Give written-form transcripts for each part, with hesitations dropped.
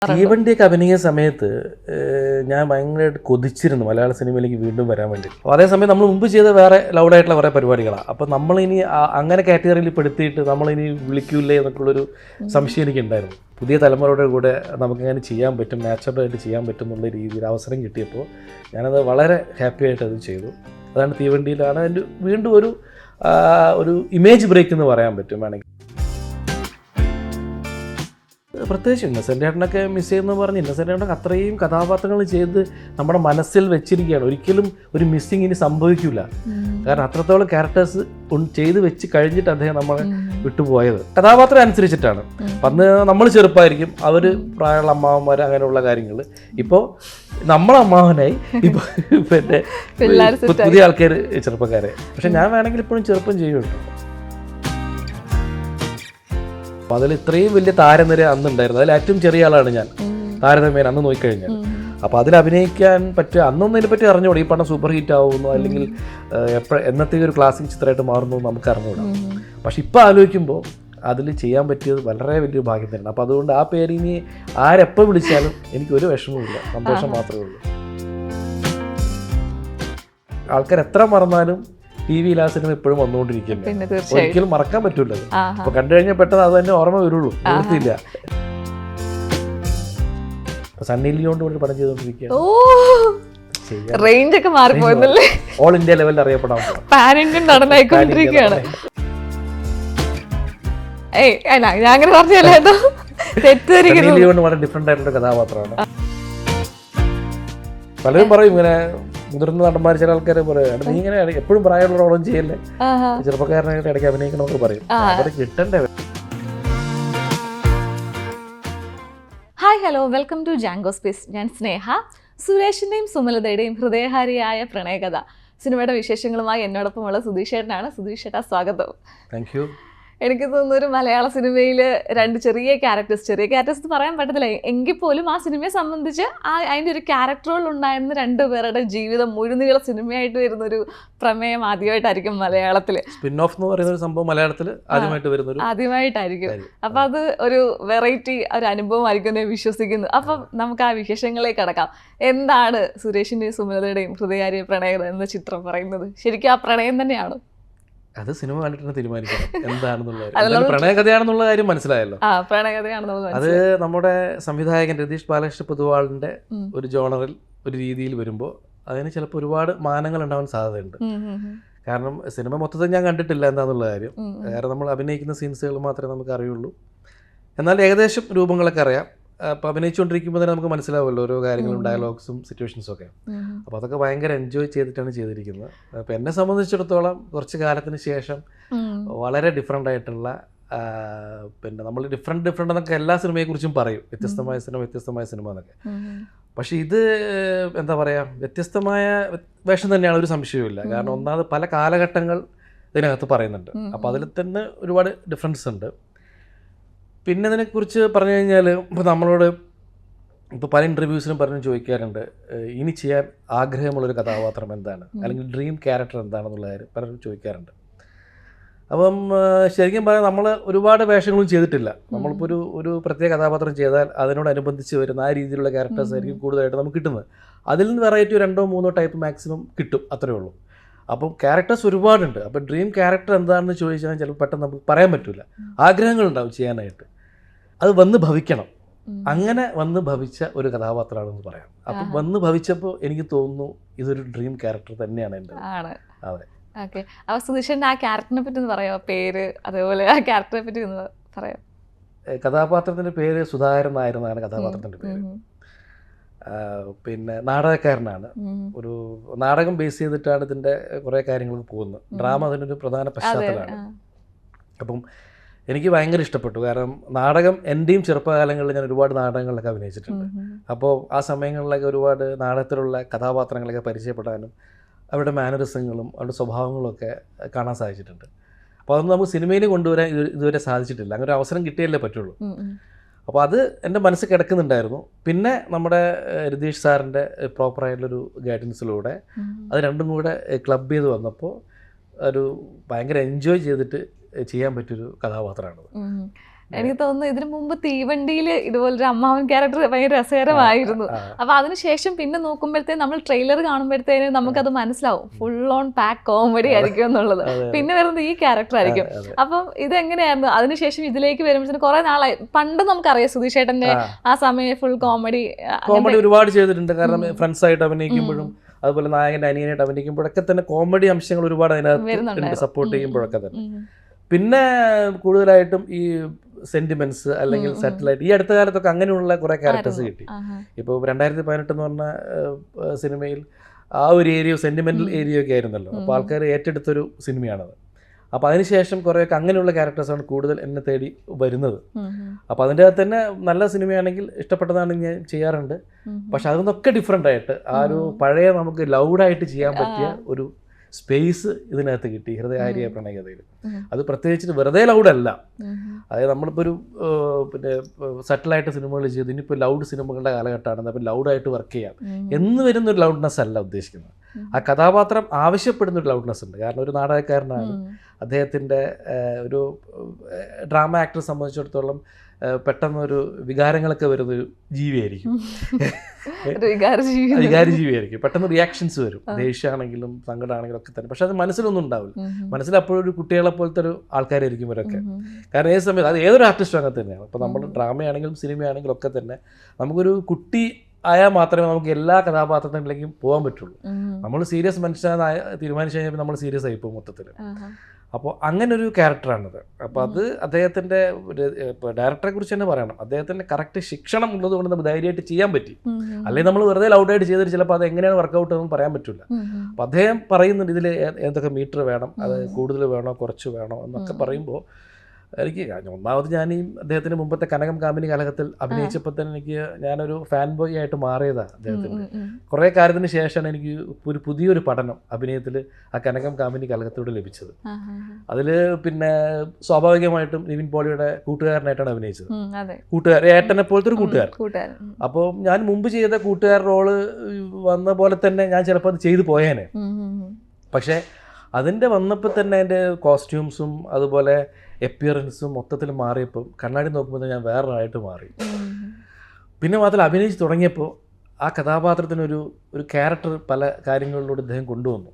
തീവണ്ടിയൊക്കെ അഭിനയിക്കുന്ന സമയത്ത് ഞാൻ ഭയങ്കരമായിട്ട് കൊതിച്ചിരുന്നു മലയാള സിനിമയിലേക്ക് വീണ്ടും വരാൻ വേണ്ടി. അപ്പോൾ അതേസമയം നമ്മൾ മുമ്പ് ചെയ്ത വേറെ ലൗഡായിട്ടുള്ള കുറേ പരിപാടികളാണ്. അപ്പോൾ നമ്മളിനി അങ്ങനെ കാറ്റഗറിയിൽ പെടുത്തിയിട്ട് നമ്മളിനി വിളിക്കൂലേ എന്നൊക്കെയുള്ളൊരു സംശയം എനിക്കുണ്ടായിരുന്നു. പുതിയ തലമുറയുടെ കൂടെ നമുക്കങ്ങനെ ചെയ്യാൻ പറ്റും, നാച്ചുറലായിട്ട് ചെയ്യാൻ പറ്റും എന്നുള്ള രീതിയിൽ അവസരം കിട്ടിയപ്പോൾ ഞാനത് വളരെ ഹാപ്പി ആയിട്ട് അത് ചെയ്തു. അതാണ് തീവണ്ടിയിലാണ് എൻ്റെ വീണ്ടും ഒരു ഇമേജ് ബ്രേക്ക് എന്ന് പറയാൻ പറ്റും വേണമെങ്കിൽ. പ്രത്യേകിച്ച് ഇന്നസെൻ്റ് ഏട്ടനൊക്കെ മിസ് ചെയ്യുന്നു പറഞ്ഞ് ഇന്നസെൻ്റ് ഏട്ടനൊക്കെ അത്രയും കഥാപാത്രങ്ങൾ ചെയ്ത് നമ്മുടെ മനസ്സിൽ വെച്ചിരിക്കുകയാണ്. ഒരിക്കലും ഒരു മിസ്സിങ് ഇനി സംഭവിക്കില്ല. കാരണം അത്രത്തോളം ക്യാരക്ടേഴ്സ് ചെയ്ത് വെച്ച് കഴിഞ്ഞിട്ട് അദ്ദേഹം നമ്മളെ വിട്ടുപോയത് കഥാപാത്രം അനുസരിച്ചിട്ടാണ്. അന്ന് നമ്മൾ ചെറുപ്പമായിരിക്കും, അവർ പ്രായമുള്ള അമ്മാവന്മാർ, അങ്ങനെയുള്ള കാര്യങ്ങൾ. ഇപ്പോൾ നമ്മളമ്മാവനായി, ഇപ്പോൾ പിന്നെ പുതിയ ആൾക്കാർ ചെറുപ്പക്കാരെ. പക്ഷെ ഞാൻ വേണമെങ്കിൽ ഇപ്പോഴും ചെറുപ്പം ചെയ്യുന്നുണ്ട്. അപ്പോൾ അതിൽ ഇത്രയും വലിയ താരനിര അന്നുണ്ടായിരുന്നു. അതിൽ ഏറ്റവും ചെറിയ ആളാണ് ഞാൻ താരതമ്യേന അന്ന് നോക്കിക്കഴിഞ്ഞാൽ. അപ്പോൾ അതിൽ അഭിനയിക്കാൻ പറ്റുക അന്നൊന്നും ഇതിനെപ്പറ്റി അറിഞ്ഞുകൂടാ. ഈ പണം സൂപ്പർ ഹിറ്റ് ആവുന്നു അല്ലെങ്കിൽ എന്നത്തെ ഒരു ക്ലാസിക് ചിത്രമായിട്ട് മാറുന്നു നമുക്ക് അറിഞ്ഞുകൂടാ. പക്ഷെ ഇപ്പോൾ ആലോചിക്കുമ്പോൾ അതിൽ ചെയ്യാൻ പറ്റിയത് വളരെ വലിയൊരു ഭാഗ്യം തന്നെയാണ്. അപ്പോൾ അതുകൊണ്ട് ആ പേര് ഇനി ആരെപ്പോൾ വിളിച്ചാലും എനിക്കൊരു വിഷമവുമില്ല, സന്തോഷം മാത്രമേ ഉള്ളൂ. ആൾക്കാർ എത്ര മറന്നാലും ടി വിയിൽ ആ സിനിമ എപ്പോഴും വന്നുകൊണ്ടിരിക്കുന്നത്, ഒരിക്കലും മറക്കാൻ പറ്റൂല. അപ്പൊ കണ്ടു കഴിഞ്ഞാൽ പെട്ടെന്ന് അത് തന്നെ ഓർമ്മ വരുള്ളൂ, നിർത്തിയില്ല. സണ്ണി ലിയോണ്ട് കൂടി പടം ചെയ്തോണ്ടിരിക്കുകയാണ്. ഓൾ ഇന്ത്യ ലെവലിൽ അറിയപ്പെടാൻ വളരെ ഡിഫറെന്റ് ആയിട്ടുള്ള കഥാപാത്രമാണ്. പലരും പറയും ഇങ്ങനെ മുതിർന്ന നടന്മാർ, ചില ആൾക്കാർ പറയും നീ ഇങ്ങനെ എപ്പോഴും പ്രായമുള്ള റോളും ചെയ്യല്ലേ, ചെറുപ്പക്കാരനായിട്ട് ഇടയ്ക്ക് അഭിനയിക്കണമെന്നൊക്കെ പറയും. അവരെ കിട്ടണ്ടേ. Hi, hello, welcome to Django space. ഞാൻ സ്നേഹ. സുരേഷിൻ്റെയും സുമലതയുടെയും ഹൃദയഹാരിയായ പ്രണയകഥ സിനിമയുടെ വിശേഷങ്ങളുമായി എന്നോടൊപ്പമുള്ള സുധീഷ് ചേട്ടനാണ്. സുധീഷ് ചേട്ടാ, സ്വാഗതം. Thank you. എനിക്ക് തോന്നുന്നു ഒരു മലയാള സിനിമയിൽ രണ്ട് ചെറിയ ക്യാരക്ടേഴ്സ് എന്ന് പറയാൻ പറ്റത്തില്ല, എങ്കിൽ പോലും ആ സിനിമയെ സംബന്ധിച്ച് അതിൻ്റെ ഒരു ക്യാരക്ടറുകൾ ഉണ്ടായിരുന്ന രണ്ടുപേരുടെ ജീവിതം മുഴുനീള സിനിമയായിട്ട് വരുന്നൊരു പ്രമേയം ആദ്യമായിട്ടായിരിക്കും മലയാളത്തിൽ. സ്പിൻ ഓഫ് എന്ന് പറയുന്ന ഒരു സംഭവം മലയാളത്തിൽ ആദ്യമായിട്ടായിരിക്കും. അപ്പം അത് ഒരു വെറൈറ്റി ഒരു അനുഭവമായിരിക്കും ഞാൻ വിശ്വസിക്കുന്നു. അപ്പം നമുക്ക് ആ വിശേഷങ്ങളിലേക്ക് കടക്കാം. എന്താണ് സുരേഷിൻ്റെയും സുമലതയുടെയും ഹൃദയഹാരിയ പ്രണയകഥ എന്ന ചിത്രം പറയുന്നത്? ശരിക്കും ആ പ്രണയം തന്നെയാണോ? അത് സിനിമ കണ്ടിട്ട് തീരുമാനിക്കണം എന്താണെന്നുള്ളത്. പ്രണയകഥയാണെന്നുള്ള കാര്യം മനസ്സിലായല്ലോ. അത് നമ്മുടെ സംവിധായകൻ രതീഷ് ബാലകൃഷ്ണ പൊതുവാളിന്റെ ഒരു ജോണറിൽ ഒരു രീതിയിൽ വരുമ്പോൾ അതിന് ചിലപ്പോൾ ഒരുപാട് മാനങ്ങൾ ഉണ്ടാവാൻ സാധ്യതയുണ്ട്. കാരണം സിനിമ മൊത്തത്തിൽ ഞാൻ കണ്ടിട്ടില്ല എന്താണെന്നുള്ള കാര്യം. കാരണം നമ്മൾ അഭിനയിക്കുന്ന സീൻസുകൾ മാത്രമേ നമുക്ക് അറിയുള്ളൂ. എന്നാൽ ഏകദേശം രൂപങ്ങളൊക്കെ അറിയാം. അപ്പോൾ അഭിനയിച്ചുകൊണ്ടിരിക്കുമ്പോൾ തന്നെ നമുക്ക് മനസ്സിലാവുമല്ലോ ഓരോ കാര്യങ്ങളും, ഡയലോഗ്സും സിറ്റുവേഷൻസും ഒക്കെ. അപ്പോൾ അതൊക്കെ ഭയങ്കര എൻജോയ് ചെയ്തിട്ടാണ് ചെയ്തിരിക്കുന്നത്. അപ്പോൾ എന്നെ സംബന്ധിച്ചിടത്തോളം കുറച്ച് കാലത്തിന് ശേഷം വളരെ ഡിഫറെൻ്റ് ആയിട്ടുള്ള, പിന്നെ നമ്മൾ ഡിഫറെൻ്റ് എന്നൊക്കെ എല്ലാ സിനിമയെക്കുറിച്ചും പറയും, വ്യത്യസ്തമായ സിനിമ എന്നൊക്കെ. പക്ഷേ ഇത് എന്താ പറയുക, വ്യത്യസ്തമായ വേഷം തന്നെയാണ്, ഒരു സംശയവുമില്ല. കാരണം ഒന്നാമത് പല കാലഘട്ടങ്ങൾ ഇതിനകത്ത് പറയുന്നുണ്ട്. അപ്പോൾ അതിൽ തന്നെ ഒരുപാട് ഡിഫറൻസ് ഉണ്ട്. പിന്നെ ഇതിനെക്കുറിച്ച് പറഞ്ഞു കഴിഞ്ഞാൽ ഇപ്പോൾ നമ്മളോട് ഇപ്പോൾ പല ഇൻ്റർവ്യൂസിനും ചോദിക്കാറുണ്ട്, ഇനി ചെയ്യാൻ ആഗ്രഹമുള്ളൊരു കഥാപാത്രം എന്താണ്, അല്ലെങ്കിൽ ഡ്രീം ക്യാരക്ടർ എന്താണെന്നുള്ള കാര്യം പലരും ചോദിക്കാറുണ്ട്. അപ്പം ശരിക്കും പറയാൻ നമ്മൾ ഒരുപാട് വേഷങ്ങളും ചെയ്തിട്ടില്ല. നമ്മളിപ്പോൾ ഒരു പ്രത്യേക കഥാപാത്രം ചെയ്താൽ അതിനോടനുബന്ധിച്ച് വരുന്ന ആ രീതിയിലുള്ള ക്യാരക്ടേഴ്സ് ആയിരിക്കും കൂടുതലായിട്ട് നമുക്ക് കിട്ടുന്നത്. അതിൽ നിന്ന് വെറൈറ്റി 2-3 ടൈപ്പ് മാക്സിമം കിട്ടും, അത്രയേ ഉള്ളൂ. അപ്പം ക്യാരക്ടേഴ്സ് ഒരുപാടുണ്ട്. അപ്പം ഡ്രീം ക്യാരക്ടർ എന്താണെന്ന് ചോദിച്ചാൽ ചിലപ്പോൾ പെട്ടെന്ന് നമുക്ക് പറയാൻ പറ്റില്ല. ആഗ്രഹങ്ങളുണ്ടാവും ചെയ്യാനായിട്ട്, അത് വന്ന് ഭവിക്കണം. അങ്ങനെ വന്ന് ഭവിച്ച ഒരു കഥാപാത്രമാണെന്ന് പറയാം. അപ്പം വന്ന് ഭവിച്ചപ്പോൾ എനിക്ക് തോന്നുന്നു ഇതൊരു ഡ്രീം ക്യാരക്ടർ തന്നെയാണ് എൻ്റെ. അതെ. ഓക്കെ. അപ്പോൾ സുധീഷൻ്റെ ആ ക്യാരക്ടറിനെ പറ്റി ഒന്ന് പറയാമോ? പേര്, അതേപോലെ ആ ക്യാരക്ടറെ പറ്റി ഒന്ന് പറയാം. കഥാപാത്രത്തിൻ്റെ പേര് സുധാകരൻ നായർ എന്നാണ് കഥാപാത്രത്തിൻ്റെ പേര്. പിന്നെ നാടകക്കാരനാണ്. ഒരു നാടകം ബേസ് ചെയ്തിട്ടാണ് ഇതിൻ്റെ കുറേ കാര്യങ്ങൾ പോകുന്നത്. ഡ്രാമ അതിനൊരു പ്രധാന പശ്ചാത്തലമാണ്. അപ്പം എനിക്ക് ഭയങ്കര ഇഷ്ടപ്പെട്ടു. കാരണം നാടകം എൻ്റെയും ചെറുപ്പകാലങ്ങളിൽ ഞാൻ ഒരുപാട് നാടകങ്ങളിലൊക്കെ അഭിനയിച്ചിട്ടുണ്ട്. അപ്പോൾ ആ സമയങ്ങളിലൊക്കെ ഒരുപാട് നാടകത്തിലുള്ള കഥാപാത്രങ്ങളൊക്കെ പരിചയപ്പെടാനും അവരുടെ മാനറിസങ്ങളും അവരുടെ സ്വഭാവങ്ങളൊക്കെ കാണാൻ സാധിച്ചിട്ടുണ്ട്. അപ്പോൾ അതൊന്നും നമുക്ക് സിനിമയിൽ കൊണ്ടുവരാൻ ഇതുവരെ സാധിച്ചിട്ടില്ല. അങ്ങനെ ഒരു അവസരം കിട്ടിയല്ലേ പറ്റുള്ളൂ. അപ്പോൾ അത് എൻ്റെ മനസ്സിൽ കിടക്കുന്നുണ്ടായിരുന്നു. പിന്നെ നമ്മുടെ രതീഷ് സാറിൻ്റെ പ്രോപ്പറായിട്ടുള്ളൊരു ഗൈഡൻസിലൂടെ അത് രണ്ടും കൂടെ ക്ലബ് ചെയ്ത് വന്നപ്പോൾ ഒരു ഭയങ്കര എൻജോയ് ചെയ്തിട്ട് ചെയ്യാൻ പറ്റിയൊരു കഥാപാത്രമാണ്. എനിക്ക് തോന്നുന്നു ഇതിനു മുമ്പ് തീവണ്ടിയിൽ ഇതുപോലൊരു അമ്മാവൻ ക്യാരക്ടർ ഭയങ്കര രസകരമായിരുന്നു. അപ്പൊ അതിനുശേഷം പിന്നെ നോക്കുമ്പോഴത്തേക്കും നമ്മൾ ട്രെയിലർ കാണുമ്പോഴത്തേന് നമുക്കത് മനസ്സിലാവും ഫുൾ ഓൺ പാക്ക് കോമഡി ആയിരിക്കും എന്നുള്ളത്. പിന്നെ വരുന്നത് ഈ ക്യാരക്ടർ ആയിരിക്കും. അപ്പം ഇതെങ്ങനെയായിരുന്നു അതിനുശേഷം ഇതിലേക്ക് വരുമ്പോഴത്തേന് കുറെ നാളായി? പണ്ട് നമുക്കറിയാം സുധീഷ് ചേട്ടന്റെ ആ സമയം ഫുൾ കോമഡി ഒരുപാട് ചെയ്തിട്ടുണ്ട്. കാരണം ഫ്രണ്ട്സ് ആയിട്ട് അഭിനയിക്കുമ്പോഴും അതുപോലെ നായകന്റെ അനിയനായിട്ട് അഭിനയിക്കുമ്പോഴൊക്കെ തന്നെ കോമഡി അംശങ്ങൾ ഒരുപാട് അതിനകത്ത് സപ്പോർട്ട് ചെയ്യുമ്പോഴൊക്കെ തന്നെ. പിന്നെ കൂടുതലായിട്ടും ഈ സെന്റിമെന്റ്സ് അല്ലെങ്കിൽ സാറ്റലൈറ്റ്, ഈ അടുത്ത കാലത്തൊക്കെ അങ്ങനെയുള്ള കുറെ ക്യാരക്ടേഴ്സ് കിട്ടി. ഇപ്പോൾ 2018 എന്ന് പറഞ്ഞ സിനിമയിൽ ആ ഒരു ഏരിയ സെന്റിമെന്റൽ ഏരിയ ഒക്കെ ആയിരുന്നല്ലോ. അപ്പോൾ ആൾക്കാർ ഏറ്റെടുത്തൊരു സിനിമയാണത്. അപ്പോൾ അതിനുശേഷം കുറേയൊക്കെ അങ്ങനെയുള്ള ക്യാരക്ടേഴ്സാണ് കൂടുതൽ എന്നെ തേടി വരുന്നത്. അപ്പോൾ അതിൻ്റെ അകത്ത് തന്നെ നല്ല സിനിമയാണെങ്കിൽ ഇഷ്ടപ്പെട്ടതാണെങ്കിൽ ഞാൻ ചെയ്യാറുണ്ട്. പക്ഷെ അതിനൊക്കെ ഡിഫറെൻ്റ് ആയിട്ട് ആ ഒരു പഴയ നമുക്ക് ലൗഡായിട്ട് ചെയ്യാൻ പറ്റിയ ഒരു സ്പേസ് ഇതിനകത്ത് കിട്ടി ഹൃദയകാരിയായ പ്രണയകഥയിൽ. അത് പ്രത്യേകിച്ചിട്ട് വെറുതെ ലൗഡല്ല. അതായത് നമ്മളിപ്പോൾ ഒരു പിന്നെ സട്ടിലായിട്ട് സിനിമകൾ ചെയ്ത് ഇനിയിപ്പോൾ ലൗഡ് സിനിമകളുടെ കാലഘട്ടമാണ്, അപ്പോൾ ലൗഡായിട്ട് വർക്ക് ചെയ്യാം എന്ന് വരുന്നൊരു ലൗഡ്നെസ് അല്ല ഉദ്ദേശിക്കുന്നത്. ആ കഥാപാത്രം ആവശ്യപ്പെടുന്നൊരു ലൗഡ്നെസ് ഉണ്ട്. കാരണം ഒരു നാടകക്കാരനാണ്, അദ്ദേഹത്തിൻ്റെ ഒരു ഡ്രാമ ആക്ടറെ സംബന്ധിച്ചിടത്തോളം പെട്ടെന്നൊരു വികാരങ്ങളൊക്കെ വരുന്നൊരു ജീവിയായിരിക്കും, വികാരജീവിയായിരിക്കും. പെട്ടെന്ന് റിയാക്ഷൻസ് വരും, ദേഷ്യമാണെങ്കിലും സങ്കടമാണെങ്കിലും ഒക്കെ തന്നെ. പക്ഷെ അത് മനസ്സിലൊന്നും ഉണ്ടാവില്ല. മനസ്സിൽ അപ്പോഴും ഒരു കുട്ടികളെ പോലത്തെ ഒരു ആൾക്കാരായിരിക്കും ഇവരൊക്കെ. കാരണം ഏത് സമയത്ത് അത് ഏതൊരു ആർട്ടിസ്റ്റും അങ്ങനെ തന്നെയാണ്. ഇപ്പോൾ നമ്മൾ ഡ്രാമയാണെങ്കിലും സിനിമയാണെങ്കിലും ഒക്കെ തന്നെ നമുക്കൊരു കുട്ടി ആയാൽ മാത്രമേ നമുക്ക് എല്ലാ കഥാപാത്രത്തിലേക്കും പോകാൻ പറ്റുള്ളൂ. നമ്മൾ സീരിയസ് മനുഷ്യനായ തീരുമാനിച്ചു കഴിഞ്ഞാൽ നമ്മൾ സീരിയസ് ആയി പോകും മൊത്തത്തിൽ. അപ്പോൾ അങ്ങനെ ഒരു ക്യാരക്ടറാണിത്. അപ്പോൾ അത് അദ്ദേഹത്തിൻ്റെ ഡയറക്ടറെ കുറിച്ച് തന്നെ പറയണം, അദ്ദേഹത്തിൻ്റെ കറക്റ്റ് ശിക്ഷണം ഉള്ളത് കൊണ്ട് നമുക്ക് ധൈര്യമായിട്ട് ചെയ്യാൻ പറ്റി. അല്ലെങ്കിൽ നമ്മൾ വെറുതെ ലൗഡായിട്ട് ചെയ്തിട്ട് ചിലപ്പോൾ അത് എങ്ങനെയാണ് വർക്കൗട്ട് എന്ന് പറയാൻ പറ്റില്ല. അപ്പോൾ അദ്ദേഹം പറയുന്നുണ്ട് ഇതിൽ ഏതൊക്കെ മീറ്റർ വേണം, അത് കൂടുതൽ വേണോ കുറച്ച് വേണോ എന്നൊക്കെ പറയുമ്പോൾ എനിക്ക് ഒന്നാമത് ഞാൻ ഈ അദ്ദേഹത്തിന് മുമ്പത്തെ കനകം കാമിനി കാലഘട്ടത്തിൽ അഭിനയിച്ചപ്പോൾ തന്നെ ഞാനൊരു ഫാൻ ബോയ് ആയിട്ട് മാറിയതാണ് അദ്ദേഹത്തിൻ്റെ. കുറേ കാര്യത്തിന് ശേഷമാണ് എനിക്ക് ഒരു പുതിയൊരു പഠനം അഭിനയത്തിൽ ആ കനകം കാമിനി കാലഘട്ടത്തോട് ലഭിച്ചത്. അതിൽ പിന്നെ സ്വാഭാവികമായിട്ടും നിവിൻ പോളിയുടെ കൂട്ടുകാരനായിട്ടാണ് അഭിനയിച്ചത്. ഏട്ടനെ പോലത്തെ ഒരു കൂട്ടുകാരൻ. അപ്പോൾ ഞാൻ മുമ്പ് ചെയ്ത കൂട്ടുകാർ റോള് വന്ന പോലെ തന്നെ ഞാൻ ചിലപ്പോൾ അത് ചെയ്തു പോയേനെ. പക്ഷേ അതിൻ്റെ വന്നപ്പോൾ തന്നെ എൻ്റെ കോസ്റ്റ്യൂംസും അതുപോലെ അപ്പിയറൻസും മൊത്തത്തിൽ മാറിയപ്പോൾ കണ്ണാടി നോക്കുമ്പോൾ ഞാൻ വേറൊരാളായിട്ട് മാറി. പിന്നെ മാത്രമല്ല അഭിനയിച്ച് തുടങ്ങിയപ്പോൾ ആ കഥാപാത്രത്തിനൊരു ക്യാരക്ടർ പല കാര്യങ്ങളിലൂടെ അദ്ദേഹം കൊണ്ടുവന്നു.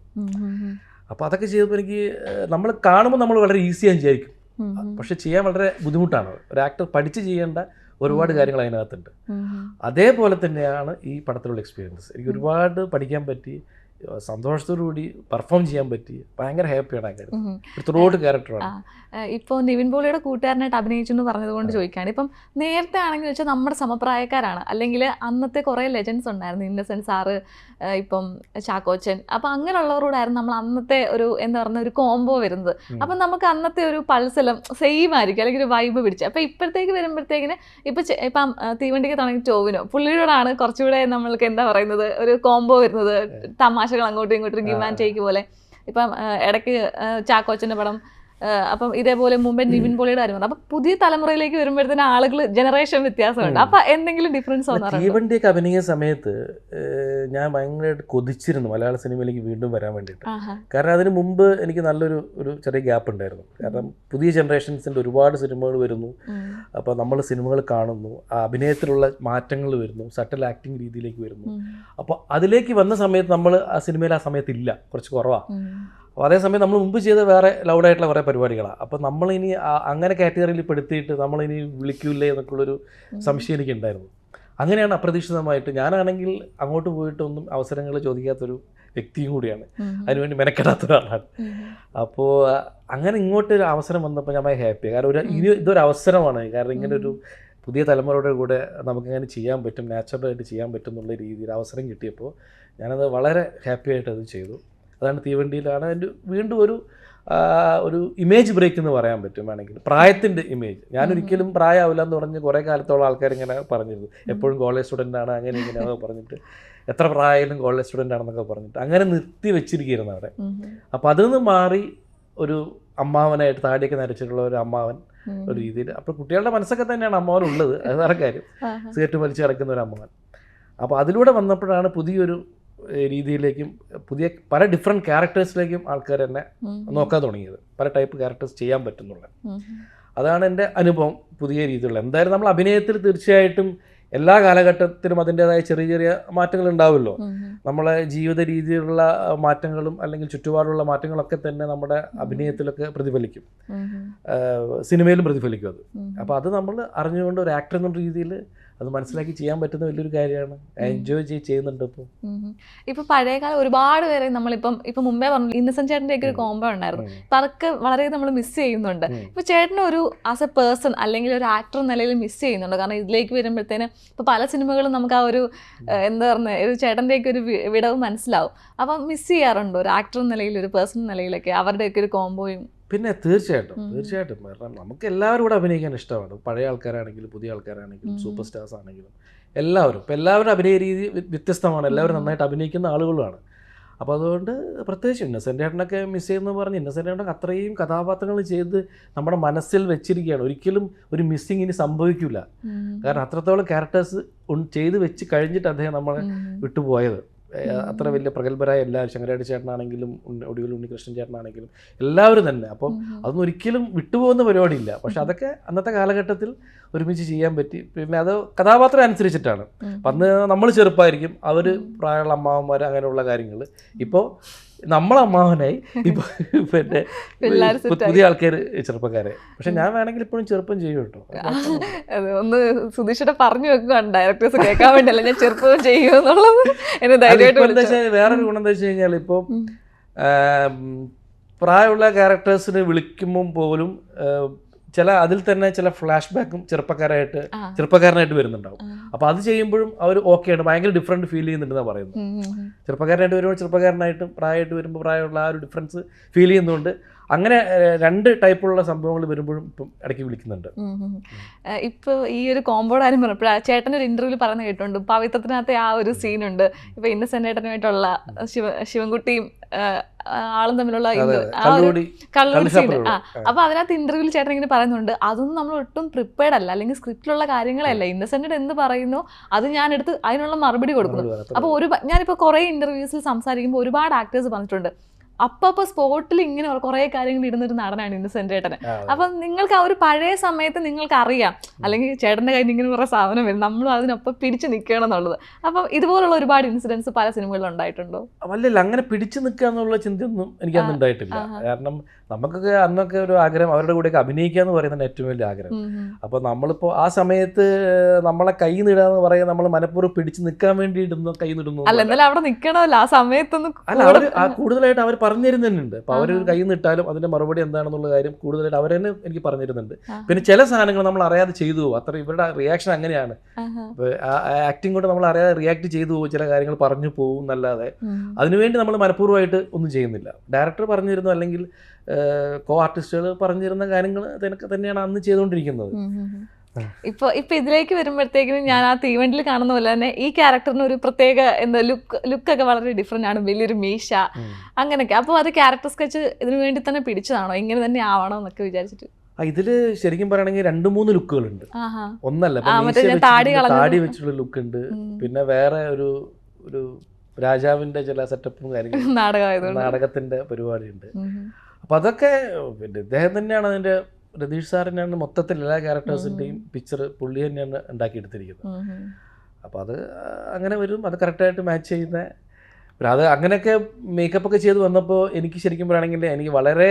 അപ്പോൾ അതൊക്കെ ചെയ്തപ്പോൾ എനിക്ക് നമ്മൾ കാണുമ്പോൾ നമ്മൾ വളരെ ഈസിയായി വിചാരിക്കും, പക്ഷെ ചെയ്യാൻ വളരെ ബുദ്ധിമുട്ടാണ്. ഒരു ആക്ടർ പഠിച്ച് ചെയ്യേണ്ട ഒരുപാട് കാര്യങ്ങൾ അതിനകത്തുണ്ട്. അതേപോലെ തന്നെയാണ് ഈ പടത്തിലുള്ള എക്സ്പീരിയൻസ്. എനിക്ക് ഒരുപാട് പഠിക്കാൻ പറ്റി, സന്തോഷത്തോടു കൂടി പെർഫോം ചെയ്യാൻ പറ്റി, ഭയങ്കര ഹാപ്പിയാണ് ആ കാര്യം. ത്രൂഔട്ട് ക്യാരക്ടറാണ്. ഇപ്പോൾ നിവിൻ പോളിയുടെ കൂട്ടുകാരനായിട്ട് അഭിനയിച്ചു എന്ന് പറഞ്ഞതുകൊണ്ട് ചോദിക്കുകയാണ്, ഇപ്പം നേരത്തെ ആണെങ്കിൽ വെച്ചാൽ നമ്മുടെ സമപ്രായക്കാരാണ്, അല്ലെങ്കിൽ അന്നത്തെ കുറേ ലെജൻസ് ഉണ്ടായിരുന്നു, ഇന്നസെൻറ്റ് സാറ്, ഇപ്പം ചാക്കോച്ചൻ. അപ്പം അങ്ങനെയുള്ളവരോടായിരുന്നു നമ്മൾ അന്നത്തെ ഒരു എന്താ പറയുക ഒരു കോംബോ വരുന്നത്. അപ്പം നമുക്ക് അന്നത്തെ ഒരു പൾസെല്ലാം സെയിം ആയിരിക്കും, അല്ലെങ്കിൽ ഒരു വൈബ് പിടിച്ച്. അപ്പം ഇപ്പോഴത്തേക്ക് വരുമ്പോഴത്തേക്കിന് ഇപ്പം തീവണ്ടിക്ക് തുടങ്ങി ടോവിനോ പുള്ളിയോടാണ് കുറച്ചുകൂടെ നമ്മൾക്ക് എന്താ പറയുന്നത് ഒരു കോംബോ വരുന്നത്, തമാശകൾ അങ്ങോട്ടും ഇങ്ങോട്ടും ഗിവ് ആൻഡ് ടേക്ക് പോലെ. ഇപ്പം ഇടയ്ക്ക് ചാക്കോച്ചൻ്റെ പടം, അപ്പം ഇതേപോലെ മുമ്പേ നിവിൻ പോളിയുടെ കാര്യം വന്നു. അപ്പം പുതിയ തലമുറയിലേക്ക് വരുമ്പോഴത്തേന് ആളുകൾ ജനറേഷൻ വ്യത്യാസമുണ്ട്. അപ്പം എന്തെങ്കിലും ഡിഫറൻസ് വന്നു? തീവണ്ടിയൊക്കെ അഭിനയിക്കുന്ന സമയത്ത് ഞാൻ ഭയങ്കരമായിട്ട് കൊതിച്ചിരുന്നു മലയാള സിനിമയിലേക്ക് വീണ്ടും വരാൻ വേണ്ടിയിട്ട്. കാരണം അതിന് മുമ്പ് എനിക്ക് നല്ലൊരു ചെറിയ ഗ്യാപ്പ് ഉണ്ടായിരുന്നു. കാരണം പുതിയ ജനറേഷൻസിൻ്റെ ഒരുപാട് സിനിമകൾ വരുന്നു, അപ്പോൾ നമ്മൾ സിനിമകൾ കാണുന്നു, ആ അഭിനയത്തിലുള്ള മാറ്റങ്ങൾ വരുന്നു, സട്ടൽ ആക്ടിങ് രീതിയിലേക്ക് വരുന്നു. അപ്പോൾ അതിലേക്ക് വന്ന സമയത്ത് നമ്മൾ ആ സിനിമയിൽ ആ സമയത്തില്ല, കുറച്ച് കുറവാണ്. അപ്പോൾ അതേസമയം നമ്മൾ മുമ്പ് ചെയ്ത വേറെ ലൗഡായിട്ടുള്ള കുറേ പരിപാടികളാണ്. അപ്പോൾ നമ്മളിനി അങ്ങനെ കാറ്റഗറിയിൽ പെടുത്തിയിട്ട് നമ്മളിനി വിളിക്കൂലേ എന്നൊക്കെയുള്ളൊരു സംശയം എനിക്കുണ്ടായിരുന്നു. അങ്ങനെയാണ് അപ്രതീക്ഷിതമായിട്ട്, ഞാനാണെങ്കിൽ അങ്ങോട്ട് പോയിട്ടൊന്നും അവസരങ്ങൾ ചോദിക്കാത്തൊരു വ്യക്തിയും കൂടിയാണ്, അതിനുവേണ്ടി മെനക്കെടാത്ത ഒരാളാണ്. അപ്പോൾ അങ്ങനെ ഇങ്ങോട്ടൊരു അവസരം വന്നപ്പോൾ ഞാൻ ഭയങ്കര ഹാപ്പിയാണ്. കാരണം ഇതൊരു അവസരമാണ്. കാരണം ഇങ്ങനൊരു പുതിയ തലമുറയുടെ കൂടെ നമുക്കങ്ങനെ ചെയ്യാൻ പറ്റും, നാച്ചുറലായിട്ട് ചെയ്യാൻ പറ്റും എന്നുള്ള രീതിയിൽ അവസരം കിട്ടിയപ്പോൾ ഞാനത് വളരെ ഹാപ്പി ആയിട്ട് അത് ചെയ്തു. അതാണ് തീവണ്ടിയിലാണ് എൻ്റെ വീണ്ടും ഒരു ഇമേജ് ബ്രേക്ക് എന്ന് പറയാൻ പറ്റും വേണമെങ്കിൽ, പ്രായത്തിൻ്റെ ഇമേജ്. ഞാനൊരിക്കലും പ്രായമാവില്ല എന്ന് പറഞ്ഞ് കുറേ കാലത്തോളം ആൾക്കാരിങ്ങനെ പറഞ്ഞിരുന്നു, എപ്പോഴും കോളേജ് സ്റ്റുഡൻ്റ് ആണ് അങ്ങനെ ഇങ്ങനെയൊക്കെ പറഞ്ഞിട്ട്, എത്ര പ്രായമായാലും കോളേജ് സ്റ്റുഡൻ്റ് ആണെന്നൊക്കെ പറഞ്ഞിട്ട് അങ്ങനെ നിർത്തി വെച്ചിരിക്കുകയായിരുന്നു അവിടെ. അപ്പോൾ അതിൽ നിന്ന് മാറി ഒരു അമ്മാവനായിട്ട് താടിയൊക്കെ നരച്ചിട്ടുള്ള ഒരു അമ്മാവൻ ഒരു രീതിയിൽ. അപ്പോൾ കുട്ടികളുടെ മനസ്സൊക്കെ തന്നെയാണ് അമ്മാവനുള്ളത്, അത് വേറെ കാര്യം, സിഗരറ്റ് വലിച്ച് കിടക്കുന്ന ഒരു അമ്മാവൻ. അപ്പോൾ അതിലൂടെ വന്നപ്പോഴാണ് പുതിയൊരു രീതിയിലേക്കും പുതിയ പല ഡിഫറെൻറ്റ് ക്യാരക്ടേഴ്സിലേക്കും ആൾക്കാർ തന്നെ നോക്കാൻ തുടങ്ങിയത്, പല ടൈപ്പ് ക്യാരക്ടേഴ്സ് ചെയ്യാൻ പറ്റുന്നുള്ളത്. അതാണ് എൻ്റെ അനുഭവം പുതിയ രീതിയിലുള്ള. എന്തായാലും നമ്മൾ അഭിനയത്തിൽ തീർച്ചയായിട്ടും എല്ലാ കാലഘട്ടത്തിലും അതിൻ്റെതായ ചെറിയ ചെറിയ മാറ്റങ്ങൾ ഉണ്ടാവുമല്ലോ. നമ്മളെ ജീവിത രീതിയിലുള്ള മാറ്റങ്ങളും അല്ലെങ്കിൽ ചുറ്റുപാടുള്ള മാറ്റങ്ങളൊക്കെ തന്നെ നമ്മുടെ അഭിനയത്തിലൊക്കെ പ്രതിഫലിക്കും, സിനിമയിലും പ്രതിഫലിക്കും അത്. അപ്പോൾ അത് നമ്മൾ അറിഞ്ഞുകൊണ്ട് ഒരു ആക്ടർ എന്നുള്ള രീതിയിൽ അത് മനസ്സിലാക്കി ചെയ്യാൻ പറ്റുന്ന വലിയൊരു കാര്യമാണ്. എൻജോയ് ചെയ്യുന്നുണ്ട്. ഇപ്പൊ പഴയകാലം ഒരുപാട് പേരെ ഇപ്പൊ മുമ്പേ പറഞ്ഞു ഇന്നസെന്റ് ചേട്ടൻ്റെ ഒരു കോംബോ ഉണ്ടായിരുന്നു. അപ്പൊ അതൊക്കെ വളരെ നമ്മൾ മിസ് ചെയ്യുന്നുണ്ട്. ഇപ്പൊ ചേട്ടന് ഒരു ആസ് എ പേഴ്സൺ അല്ലെങ്കിൽ ഒരു ആക്ടർ നിലയിൽ മിസ് ചെയ്യുന്നുണ്ട്. കാരണം ഇതിലേക്ക് വരുമ്പോഴത്തേന് ഇപ്പൊ പല സിനിമകളും നമുക്ക് ആ ഒരു എന്താ പറയുക ഒരു ചേട്ടൻ്റെയൊക്കെ ഒരു വിടവ് മനസ്സിലാവും. അപ്പൊ മിസ് ചെയ്യാറുണ്ടോ ഒരു ആക്ടർ നിലയിൽ, ഒരു പേഴ്സൺ നിലയിലൊക്കെ അവരുടെയൊക്കെ ഒരു കോംബോയും? പിന്നെ തീർച്ചയായിട്ടും കാരണം നമുക്ക് എല്ലാവരും കൂടെ അഭിനയിക്കാൻ ഇഷ്ടമാണ്. പഴയ ആൾക്കാരാണെങ്കിലും പുതിയ ആൾക്കാരാണെങ്കിലും സൂപ്പർ സ്റ്റാർസ് ആണെങ്കിലും എല്ലാവരും. ഇപ്പം എല്ലാവരും അഭിനയ രീതി വ്യത്യസ്തമാണ്, എല്ലാവരും നന്നായിട്ട് അഭിനയിക്കുന്ന ആളുകളുമാണ്. അപ്പോൾ അതുകൊണ്ട് പ്രത്യേകിച്ച് ഇന്നസെൻ്റ് ചേട്ടനൊക്കെ മിസ് ചെയ്യുന്നു പറഞ്ഞ് ഇന്നസെൻ്റ് ചേട്ടനൊക്കെ അത്രയും കഥാപാത്രങ്ങൾ ചെയ്ത് നമ്മുടെ മനസ്സിൽ വെച്ചിരിക്കുകയാണ്. ഒരിക്കലും ഒരു മിസ്സിങ് ഇനി സംഭവിക്കില്ല. കാരണം അത്രത്തോളം ക്യാരക്ടേഴ്സ് ചെയ്ത് വെച്ച് കഴിഞ്ഞിട്ട് അദ്ദേഹം നമ്മളെ വിട്ടുപോയത്. അത്ര വലിയ പ്രഗത്ഭരായ എല്ലാവരും, ശങ്കരാടി ചേട്ടനാണെങ്കിലും ഒടുവിൽ ഉണ്ണികൃഷ്ണൻ ചേട്ടനാണെങ്കിലും എല്ലാവരും തന്നെ. അപ്പം അതൊന്നും ഒരിക്കലും വിട്ടുപോകുന്ന പരിപാടിയില്ല. പക്ഷെ അതൊക്കെ അന്നത്തെ കാലഘട്ടത്തിൽ ഒരുമിച്ച് ചെയ്യാൻ പറ്റി. പിന്നെ അത് കഥാപാത്രം അനുസരിച്ചിട്ടാണ്. അന്ന് നമ്മൾ ചെറുപ്പമായിരിക്കും, അവർ പ്രായമുള്ള അമ്മാവന്മാർ, അങ്ങനെയുള്ള കാര്യങ്ങൾ. ഇപ്പോൾ നമ്മളമ്മാവനായി, ഇപ്പോൾ പിന്നെ പുതിയ ആൾക്കാർ ചെറുപ്പക്കാരെ. പക്ഷെ ഞാൻ വേണമെങ്കിൽ ഇപ്പോഴും ചെറുപ്പം ചെയ്യും കേട്ടോ. ഒന്ന് സുധീഷിനെ പറഞ്ഞു വെക്കുകയാണ് ഡയറക്ടേഴ്സ് കേൾക്കാൻ വേണ്ടിയല്ല ഞാൻ ചെറുപ്പം ചെയ്യുമെന്നുള്ളത്. വേറൊരു ഗുണം എന്താ വെച്ച് കഴിഞ്ഞാൽ ഇപ്പോൾ പ്രായമുള്ള ക്യാരക്ടേഴ്സിന് വിളിക്കുമ്പം പോലും അതിൽ തന്നെ ചില ഫ്ലാഷ് ബാക്കും ചെറുപ്പക്കാരനായിട്ട് വരുന്നുണ്ടാവും. അപ്പോൾ അത് ചെയ്യുമ്പോഴും അവർ ഓക്കെയാണ്, ഭയങ്കര ഡിഫറൻറ്റ് ഫീൽ ചെയ്യുന്നുണ്ടെന്നാണ് പറയുന്നത്. ചെറുപ്പക്കാരനായിട്ട് വരുമ്പോൾ ചെറുപ്പക്കാരനായിട്ടും പ്രായമായിട്ട് വരുമ്പോൾ പ്രായമുള്ള ആ ഒരു ഡിഫറൻസ് ഫീൽ ചെയ്യുന്നുണ്ട്. അങ്ങനെ രണ്ട് ടൈപ്പുള്ള സംഭവങ്ങൾ വരുമ്പോഴും ഇപ്പം ഇടയ്ക്ക് വിളിക്കുന്നുണ്ട്. ഇപ്പോൾ ഈ ഒരു കോമ്പോഡ് ആരും പറഞ്ഞപ്പോൾ ചേട്ടൻ്റെ ഒരു ഇന്റർവ്യൂവിൽ പറയുന്ന കേട്ടുണ്ട്, പവിത്രത്തിനകത്തെ ആ ഒരു സീനുണ്ട്. ഇപ്പൊ ഇന്നസെന്റ് ചേട്ടനുമായിട്ടുള്ള ശിവൻകുട്ടിയും ആളും തമ്മിലുള്ള കള്ളൂടി സീൻ. അപ്പൊ അതിനകത്ത് ഇന്റർവ്യൂവിൽ ചേട്ടൻ ഇങ്ങനെ പറയുന്നുണ്ട്, അതൊന്നും നമ്മൾ ഒട്ടും പ്രിപ്പയർഡ് അല്ല, അല്ലെങ്കിൽ സ്ക്രിപ്റ്റിലുള്ള കാര്യങ്ങളല്ല. ഇന്നസെന്റ് എന്ത് പറയുന്നു അത് ഞാൻ എടുത്ത് അതിനുള്ള മറുപടി കൊടുക്കുന്നു. അപ്പൊ ഞാനിപ്പോ കുറെ ഇന്റർവ്യൂസിൽ സംസാരിക്കുമ്പോൾ ഒരുപാട് ആക്ടേഴ്സ് പറഞ്ഞിട്ടുണ്ട് അപ്പൊ സ്പോട്ടിൽ ഇങ്ങനെ കുറെ കാര്യങ്ങൾ ഇടുന്നൊരു നടനാണ് ഇന്നസെന്റ് ചേട്ടന്. അപ്പം നിങ്ങൾക്ക് ആ ഒരു പഴയ സമയത്ത് നിങ്ങൾക്ക് അറിയാം, അല്ലെങ്കിൽ ചേട്ടന്റെ കയ്യിൽ ഇങ്ങനെ കുറെ സാധനം വരും, നമ്മൾ അതിനൊപ്പം പിടിച്ചു നിൽക്കണം എന്നുള്ളത്. അപ്പം ഇതുപോലുള്ള ഒരുപാട് ഇൻസിഡൻസ് പല സിനിമകളിലും ഉണ്ടായിട്ടുണ്ടോ? അല്ലല്ല, അങ്ങനെ പിടിച്ചു നിൽക്കുക എന്നുള്ള ചിന്തയൊന്നും എനിക്ക് അന്ന് ഉണ്ടായിട്ടില്ല. കാരണം നമുക്കൊക്കെ അന്നൊക്കെ ഒരു ആഗ്രഹം അവരുടെ കൂടെയൊക്കെ അഭിനയിക്കുക എന്ന് പറയുന്നത് ഏറ്റവും വലിയ ആഗ്രഹം. അപ്പോൾ നമ്മളിപ്പോൾ ആ സമയത്ത് നമ്മളെ കൈ നിടാന്ന് പറയാൻ നമ്മൾ മനഃപൂർവ്വം പിടിച്ചു നിൽക്കാൻ വേണ്ടി ഇടുന്നു, കൈ നിടുന്നു അല്ല, എന്നാലും അവിടെ നിൽക്കണമല്ലോ ആ സമയത്തൊന്നും. അല്ല, അവർ കൂടുതലായിട്ട് അവർ പറഞ്ഞു തരുന്നുണ്ട്. അപ്പോൾ അവരൊരു കൈ നിട്ടാലും അതിന്റെ മറുപടി എന്താണെന്നുള്ള കാര്യം കൂടുതലായിട്ട് അവർ തന്നെ എനിക്ക് പറഞ്ഞു തരുന്നുണ്ട്. പിന്നെ ചില സാധനങ്ങൾ നമ്മൾ അറിയാതെ ചെയ്തു പോകും. അത്ര ഇവരുടെ റിയാക്ഷൻ അങ്ങനെയാണ്. ആക്ടിങ് കൊണ്ട് നമ്മൾ അറിയാതെ റിയാക്ട് ചെയ്തു പോകും, ചില കാര്യങ്ങൾ പറഞ്ഞു പോകും എന്നല്ലാതെ അതിനുവേണ്ടി നമ്മൾ മനഃപൂർവ്വമായിട്ട് ഒന്നും ചെയ്യുന്നില്ല. ഡയറക്ടർ പറഞ്ഞു തരുന്നു അല്ലെങ്കിൽ കോ ആർട്ടിസ്റ്റുകൾ പറഞ്ഞു തരുന്ന കാര്യങ്ങൾ അതിനൊക്കെ തന്നെയാണ് അന്ന് ചെയ്തുകൊണ്ടിരിക്കുന്നത്. ഇപ്പൊ ഇതിലേക്ക് വരുമ്പോഴത്തേക്കിനും ഞാൻ ആ തീവണ്ടിയിൽ കാണുന്ന പോലെ തന്നെ ഈ ക്യാരക്ടറിന് ഒരു പ്രത്യേക എന്താ ലുക്കൊക്കെ വളരെ ഡിഫറെന്റ് ആണ്, വലിയൊരു മീശ അങ്ങനെയൊക്കെ. അപ്പോൾ അത് ക്യാരക്ടർ സ്കെച്ച് ഇതിനു വേണ്ടി തന്നെ പിടിച്ചതാണോ, ഇങ്ങനെ തന്നെ ആവണോ എന്നൊക്കെ വിചാരിച്ചിട്ട്? ഇതില് ശരിക്കും പറയുകയാണെങ്കിൽ 2-3 ലുക്കുകളുണ്ട്. ഒന്നല്ല, താടി വെച്ചിട്ടുള്ള ലുക്ക് ഉണ്ട്, പിന്നെ വേറെ ഒരു രാജാവിന്റെ ചില സെറ്റപ്പും കാര്യങ്ങളും നാടകത്തിന്റെ പരിപാടിയുണ്ട്. അപ്പൊ അതൊക്കെ പിന്നെ ഇദ്ദേഹം തന്നെയാണ് അതിന്റെ, രതീഷ് സാർ തന്നെയാണ് മൊത്തത്തിൽ എല്ലാ ക്യാരക്ടേഴ്സിൻ്റെയും പിക്ചർ പുള്ളി തന്നെയാണ് ഉണ്ടാക്കിയെടുത്തിരിക്കുന്നത്. അപ്പോൾ അത് അങ്ങനെ വരും, അത് കറക്റ്റായിട്ട് മാച്ച് ചെയ്യുന്ന. പിന്നെ അത് അങ്ങനെയൊക്കെ മേക്കപ്പ് ഒക്കെ ചെയ്ത് വന്നപ്പോൾ എനിക്ക് ശരിക്കും പറയുകയാണെങ്കിൽ എനിക്ക് വളരെ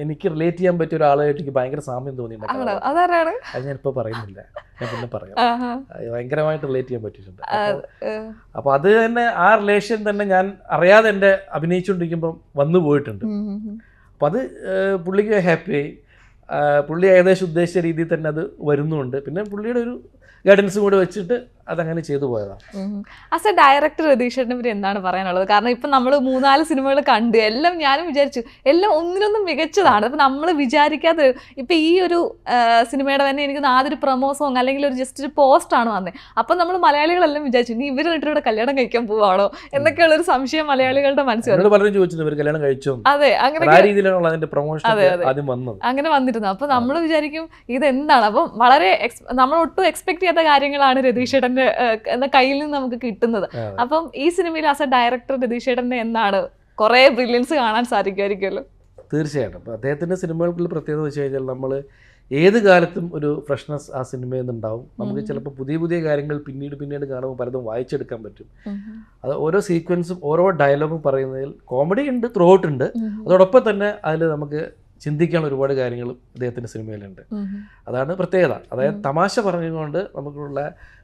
എനിക്ക് റിലേറ്റ് ചെയ്യാൻ പറ്റിയ ഒരാളായിട്ട് എനിക്ക് ഭയങ്കര സാമ്യം തോന്നിയിട്ടുണ്ട്. അത് ഞാനിപ്പോൾ പറയുന്നില്ല, ഞാൻ പിന്നെ പറയാം. ഭയങ്കരമായിട്ട് റിലേറ്റ് ചെയ്യാൻ പറ്റിയിട്ടുണ്ട്. അപ്പോൾ അത് തന്നെ ആ റിലേഷൻ തന്നെ ഞാൻ അറിയാതെ എൻ്റെ അഭിനയിച്ചുകൊണ്ടിരിക്കുമ്പം വന്നു പോയിട്ടുണ്ട്. അപ്പം അത് പുള്ളിക്ക് ഹാപ്പിയായി. പുള്ളി ഏകദേശം ഉദ്ദേശിച്ച രീതിയിൽ തന്നെ അത് വരുന്നുണ്ട്. പിന്നെ പുള്ളിയുടെ ഒരു ഗൈഡൻസും കൂടെ വെച്ചിട്ട് അതങ്ങനെ ചെയ്തു പോയതാണ്. ആസ് എ ഡയറക്ടർ രതീഷേട്ടനെ പറ്റി എന്താണ് പറയാനുള്ളത്? കാരണം ഇപ്പം നമ്മൾ 3-4 സിനിമകൾ കണ്ട് എല്ലാം ഞാനും വിചാരിച്ചു എല്ലാം ഒന്നിനൊന്നും മികച്ചതാണ്. അപ്പം നമ്മൾ വിചാരിക്കാതെ ഇപ്പം ഈ ഒരു സിനിമയുടെ തന്നെ എനിക്ക് ആദ്യം ഒരു പ്രൊമോ സോങ് അല്ലെങ്കിൽ ഒരു ജസ്റ്റ് ഒരു പോസ്റ്റാണ് വന്നത്. അപ്പം നമ്മൾ മലയാളികളെല്ലാം വിചാരിച്ചു ഇനി ഇവർ ഇവിടെ കല്യാണം കഴിക്കാൻ പോവാണോ എന്നൊക്കെയുള്ളൊരു സംശയം മലയാളികളുടെ മനസ്സിൽ പലരും ചോദിച്ചു ഇവർ കല്യാണം കഴിച്ചോ. അതെ, അങ്ങനെ അങ്ങനെ വന്നിരുന്നു. അപ്പം നമ്മൾ വിചാരിക്കും ഇതെന്താണ്. അപ്പം വളരെ നമ്മൾ ഒട്ടും എക്സ്പെക്ട് ചെയ്യാത്ത കാര്യങ്ങളാണ് രതീഷേട്ടൻ്റെ കയ്യിൽ നിന്ന് നമുക്ക് കിട്ടുന്നത്. അപ്പം ഈ സിനിമയിൽ ആസ് എ ഡയറക്ടർ രതീഷേട്ടൻ്റെ എന്താണ് കുറെ ബ്രില്യൻസ് കാണാൻ സാധിക്കുമായിരിക്കുമല്ലോ? തീർച്ചയായിട്ടും. അപ്പോൾ അദ്ദേഹത്തിൻ്റെ സിനിമകൾക്കുള്ള പ്രത്യേകത വെച്ച് കഴിഞ്ഞാൽ നമ്മൾ ഏത് കാലത്തും ഒരു ഫ്രഷ്നെസ് ആ സിനിമയിൽ നിന്നുണ്ടാവും. നമുക്ക് ചിലപ്പോൾ പുതിയ പുതിയ കാര്യങ്ങൾ പിന്നീട് കാണുമ്പോൾ പലതും വായിച്ചെടുക്കാൻ പറ്റും. അത് ഓരോ സീക്വൻസും ഓരോ ഡയലോഗും പറയുന്നതിൽ കോമഡി ഉണ്ട്, ത്രൂ ഔട്ട് ഉണ്ട്. അതോടൊപ്പം തന്നെ അതിൽ നമുക്ക് ചിന്തിക്കാനുള്ള ഒരുപാട് കാര്യങ്ങളും അദ്ദേഹത്തിൻ്റെ സിനിമയിലുണ്ട്. അതാണ് പ്രത്യേകത. അതായത് തമാശ പറഞ്ഞുകൊണ്ട് നമുക്കുള്ള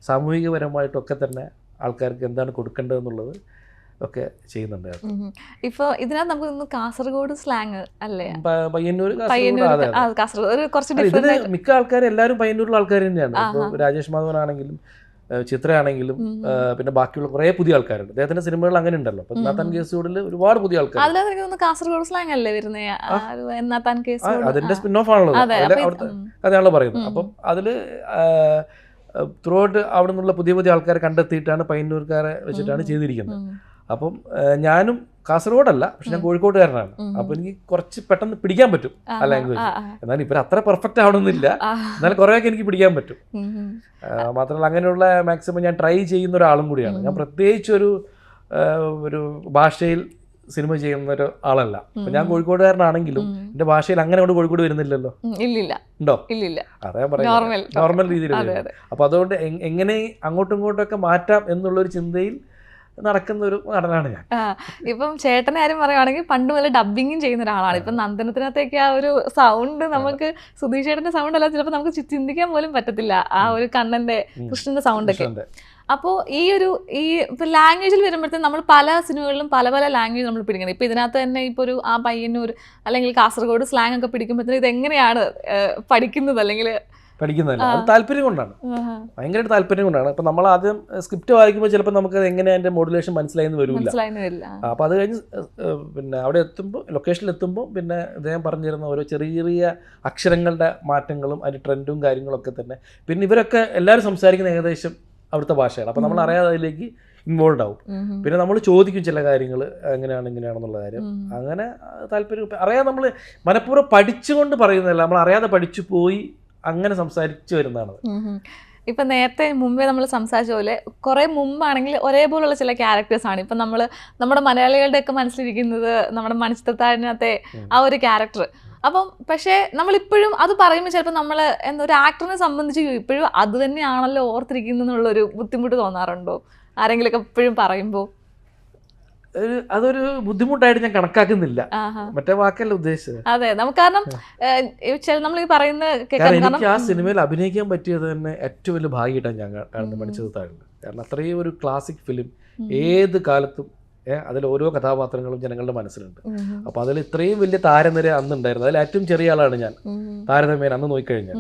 സാമൂഹികപരമായിട്ടൊക്കെ തന്നെ ആൾക്കാർക്ക് എന്താണ് കൊടുക്കേണ്ടതെന്നുള്ളത് ഒക്കെ ചെയ്യുന്നുണ്ട്. ഇപ്പോൾ ഇതിനകത്ത് നമുക്ക് കാസർഗോഡ് സ്ലാങ് അല്ലേ? പയ്യന്നൂർ, കാസർഗോഡ് കുറച്ച് ഇതിന് മിക്ക ആൾക്കാരും എല്ലാവരും പയ്യന്നൂരിലുള്ള ആൾക്കാർ തന്നെയാണ്. ഇപ്പോൾ രാജേഷ് മാധവനാണെങ്കിലും ചിത്രയാണെങ്കിലും പിന്നെ ബാക്കിയുള്ള കുറേ പുതിയ ആൾക്കാരുണ്ട്. അദ്ദേഹത്തിന്റെ സിനിമകൾ അങ്ങനെ ഉണ്ടല്ലോ. നാത്താൻ കേസുകളിൽ ഒരുപാട് പുതിയ ആൾക്കാർ. കാസർഗോഡ് സ്ലാങ് അല്ലേ വരുന്നത്? അതിന്റെ സ്പിൻ ഓഫ് ആണല്ലോ, അവിടുത്തെ കഥയാണല്ലോ പറയുന്നത്. അപ്പം അതില് ത്രൂ ഔട്ട് അവിടെ നിന്നുള്ള പുതിയ ആൾക്കാരെ കണ്ടെത്തിയിട്ടാണ് പയ്യന്നൂർക്കാരെ വെച്ചിട്ടാണ് ചെയ്തിരിക്കുന്നത്. അപ്പം ഞാനും കാസർഗോഡല്ല, പക്ഷെ ഞാൻ കോഴിക്കോട്ടുകാരനാണ്. അപ്പൊ എനിക്ക് കുറച്ച് പെട്ടെന്ന് പിടിക്കാൻ പറ്റും ആ ലാംഗ്വേജ്. എന്നാലും ഇവർ അത്ര പെർഫെക്റ്റ് ആവണമെന്നില്ല, എന്നാലും കുറേയൊക്കെ എനിക്ക് പിടിക്കാൻ പറ്റും. മാത്രമല്ല അങ്ങനെയുള്ള മാക്സിമം ഞാൻ ട്രൈ ചെയ്യുന്ന ഒരാളും കൂടിയാണ്. ഞാൻ പ്രത്യേകിച്ച് ഒരു ഭാഷയിൽ സിനിമ ചെയ്യുന്ന ഒരു ആളല്ല. അപ്പൊ ഞാൻ കോഴിക്കോട്ടുകാരനാണെങ്കിലും എന്റെ ഭാഷയിൽ അങ്ങനെ കൊണ്ട് കോഴിക്കോട് വരുന്നില്ലല്ലോ. ഉണ്ടോ? അതാ ഞാൻ പറയുന്നത്, നോർമൽ രീതിയിൽ. അപ്പൊ അതുകൊണ്ട് എങ്ങനെ അങ്ങോട്ടും ഇങ്ങോട്ടൊക്കെ മാറ്റാം എന്നുള്ളൊരു ചിന്തയിൽ നടക്കുന്ന ഒരു നടനാണ് ഞാൻ. ഇപ്പം ചേട്ടനെ ആരും പറയുവാണെങ്കിൽ പണ്ട് മുതൽ ഡബിങ്ങും ചെയ്യുന്ന ഒരാളാണ്. ഇപ്പം നന്ദനത്തിനകത്തേക്ക് ആ ഒരു സൗണ്ട് നമുക്ക് സുധീഷ് ചേട്ടന്റെ സൗണ്ട് അല്ല ചിലപ്പോൾ നമുക്ക് ചിന്തിക്കാൻ പോലും പറ്റത്തില്ല. ആ ഒരു കണ്ണന്റെ കൃഷ്ണന്റെ സൗണ്ടൊക്കെ. അപ്പോൾ ഇപ്പൊ ലാംഗ്വേജിൽ വരുമ്പോഴത്തേക്കും നമ്മൾ പല സിനിമകളിലും പല ലാംഗ്വേജ് നമ്മൾ പിടിക്കുന്നത്. ഇപ്പൊ ഇതിനകത്ത് തന്നെ ഇപ്പൊ ഒരു ആ പയ്യന്നൂർ അല്ലെങ്കിൽ കാസർഗോഡ് സ്ലാങ് ഒക്കെ പിടിക്കുമ്പോഴത്തേക്കും ഇത് എങ്ങനെയാണ് പഠിക്കുന്നത് അല്ലെങ്കിൽ പഠിക്കുന്നതല്ല? അത് താല്പര്യം കൊണ്ടാണ്, ഭയങ്കരമായിട്ട് താല്പര്യം കൊണ്ടാണ്. ഇപ്പം നമ്മൾ ആദ്യം സ്ക്രിപ്റ്റ് വായിക്കുമ്പോൾ ചിലപ്പോൾ നമുക്ക് എങ്ങനെ അതിൻ്റെ മോഡുലേഷൻ മനസ്സിലായെന്ന് വരില്ല. അപ്പോൾ അത് കഴിഞ്ഞ് പിന്നെ അവിടെ എത്തുമ്പോൾ, ലൊക്കേഷനിൽ എത്തുമ്പോൾ പിന്നെ അദ്ദേഹം പറഞ്ഞു തരുന്ന ഓരോ ചെറിയ അക്ഷരങ്ങളുടെ മാറ്റങ്ങളും അതിൻ്റെ ട്രെൻഡും കാര്യങ്ങളൊക്കെ തന്നെ. പിന്നെ ഇവരൊക്കെ എല്ലാവരും സംസാരിക്കുന്ന ഏകദേശം അവിടുത്തെ ഭാഷയാണ്. അപ്പോൾ നമ്മൾ അറിയാതെ അതിലേക്ക് ഇൻവോൾവ് ആവും. പിന്നെ നമ്മൾ ചോദിക്കും ചില കാര്യങ്ങൾ എങ്ങനെയാണെന്നുള്ള കാര്യം. അങ്ങനെ താല്പര്യം അറിയാതെ നമ്മൾ മനഃപൂർവ്വം പഠിച്ചുകൊണ്ട് പറയുന്നതല്ല, നമ്മൾ അറിയാതെ പഠിച്ചു പോയി അങ്ങനെ സംസാരിച്ചു വരുന്നതാണ്. ഇപ്പൊ നേരത്തെ മുമ്പേ നമ്മൾ സംസാരിച്ച പോലെ കുറെ മുമ്പാണെങ്കിൽ ഒരേപോലുള്ള ചില ക്യാരക്ടേഴ്സാണ് ഇപ്പൊ നമ്മുടെ മലയാളികളുടെ ഒക്കെ മനസ്സിലിരിക്കുന്നത്, നമ്മുടെ മണിച്ചിത്രത്താഴിനകത്തെ ആ ഒരു ക്യാരക്ടർ. അപ്പം പക്ഷേ നമ്മളിപ്പോഴും അത് പറയുമ്പോൾ ചിലപ്പോൾ നമ്മൾ ഒരു ആക്ടറിനെ സംബന്ധിച്ച് ഇപ്പോഴും അത് തന്നെയാണല്ലോ ഓർത്തിരിക്കുന്നുള്ളൊരു ബുദ്ധിമുട്ട് തോന്നാറുണ്ടോ ആരെങ്കിലുമൊക്കെ എപ്പോഴും പറയുമ്പോൾ? അതൊരു ബുദ്ധിമുട്ടായിട്ട് ഞാൻ കണക്കാക്കുന്നില്ല. മറ്റേ വാക്കല്ല ഉദ്ദേശിച്ചത്. അതെ, നമുക്ക് കാരണം നമ്മൾ ഈ പറയുന്ന എനിക്ക് ആ സിനിമയിൽ അഭിനയിക്കാൻ പറ്റിയത് തന്നെ ഏറ്റവും വലിയ ഭാഗ്യമായിട്ടാണ് ഞാൻ കാണുന്നത് മണിച്ചിത്രത്താഴിൽ. കാരണം അത്രയും ഒരു ക്ലാസിക് ഫിലിം, ഏത് കാലത്തും അതിൽ ഓരോ കഥാപാത്രങ്ങളും ജനങ്ങളുടെ മനസ്സിലുണ്ട്. അപ്പൊ അതിൽ ഇത്രയും വലിയ താരനിര അന്നുണ്ടായിരുന്നു. അതിൽ ഏറ്റവും ചെറിയ ആളാണ് ഞാൻ താരതമ്യേന അന്ന് നോക്കിക്കഴിഞ്ഞാൽ.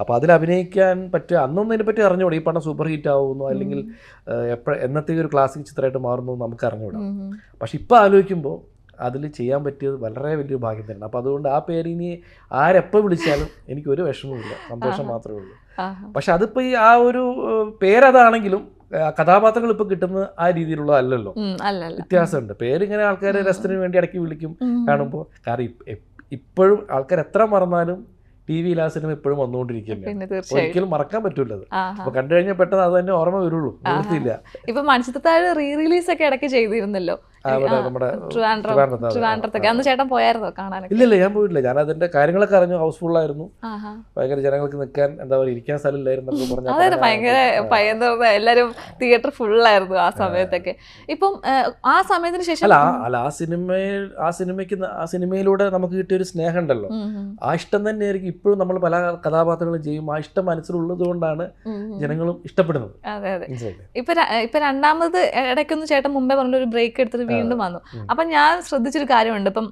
അപ്പൊ അതിൽ അഭിനയിക്കാൻ പറ്റുക, അന്നൊന്നും ഇതിനെപ്പറ്റി അറിഞ്ഞുകൂടാ. ഈ പടം സൂപ്പർ ഹിറ്റ് ആവുന്നു അല്ലെങ്കിൽ എന്നത്തെ ഒരു ക്ലാസിക് ചിത്രമായിട്ട് മാറുന്നു നമുക്ക് അറിഞ്ഞുകൂടാ. പക്ഷെ ഇപ്പൊ ആലോചിക്കുമ്പോൾ അതിൽ ചെയ്യാൻ പറ്റിയത് വളരെ വലിയൊരു ഭാഗ്യം തന്നെയാണ്. അപ്പൊ അതുകൊണ്ട് ആ പേര് ഇനി ആരെപ്പോൾ വിളിച്ചാലും എനിക്ക് ഒരു വിഷമവുമില്ല, സന്തോഷം മാത്രമേ ഉള്ളൂ. പക്ഷെ അതിപ്പോ ഈ ആ ഒരു പേരതാണെങ്കിലും കഥാപാത്രങ്ങൾ ഇപ്പൊ കിട്ടുന്ന ആ രീതിയിലുള്ളതല്ലല്ലോ, വ്യത്യാസമുണ്ട്. പേരിങ്ങനെ ആൾക്കാരെ രസത്തിന് വേണ്ടി ഇടയ്ക്ക് വിളിക്കും കാണുമ്പോൾ. കാരണം ഇപ്പോഴും ആൾക്കാർ എത്ര മറന്നാലും ടി വിയിൽ ആ സിനിമ എപ്പോഴും വന്നുകൊണ്ടിരിക്കുകയാണ്, ഒരിക്കലും മറക്കാൻ പറ്റൂലത്. അപ്പൊ കണ്ടു കഴിഞ്ഞാൽ പെട്ടെന്ന് അത് തന്നെ ഓർമ്മ വരുള്ളൂ, നിർത്തിയില്ല. ഇപ്പൊ മണിച്ചിത്രത്താഴ് റീ റിലീസ് ഒക്കെ ഇടയ്ക്ക് ചെയ്തിരുന്നല്ലോ ട്രിവാൻഡ്രത്തൊക്കെ. അന്ന് ചേട്ടൻ പോയായിരുന്നോ കാണാൻ? ഇല്ല, ഞാൻ പോയിട്ടില്ല. ഞാൻ അതിന്റെ കാര്യങ്ങളൊക്കെ അറിഞ്ഞു. ഹൗസ്ഫുൾ ആയിരുന്നു, ഭയങ്കര ജനങ്ങൾക്ക് നിൽക്കാൻ എന്താ പറയുക, ഇരിക്കാൻ സ്ഥലമില്ലായിരുന്നു. ഭയങ്കര എല്ലാരും തിയേറ്റർ ഫുള്ളായിരുന്നു ആ സമയത്തൊക്കെ. ഇപ്പം ആ സമയത്തിന് ശേഷം അല്ല ആ സിനിമയിലൂടെ നമുക്ക് കിട്ടിയ ഒരു സ്നേഹം ഉണ്ടല്ലോ, ആ ഇഷ്ടം തന്നെയായിരിക്കും ഇപ്പോഴും നമ്മൾ പല കഥാപാത്രങ്ങളും ചെയ്യും. ആ ഇഷ്ടം മനസ്സിലുള്ളത് കൊണ്ടാണ് ജനങ്ങളും ഇഷ്ടപ്പെടുന്നത്. അതെ അതെ. ഇപ്പൊ രണ്ടാമത് ഇടയ്ക്കൊന്ന് ചേട്ടൻ മുമ്പേ പറഞ്ഞൊരു ബ്രേക്ക് എടുത്തിട്ട് വീണ്ടും വന്നു. അപ്പൊ ഞാൻ ശ്രദ്ധിച്ചൊരു കാര്യമുണ്ട്. ഇപ്പം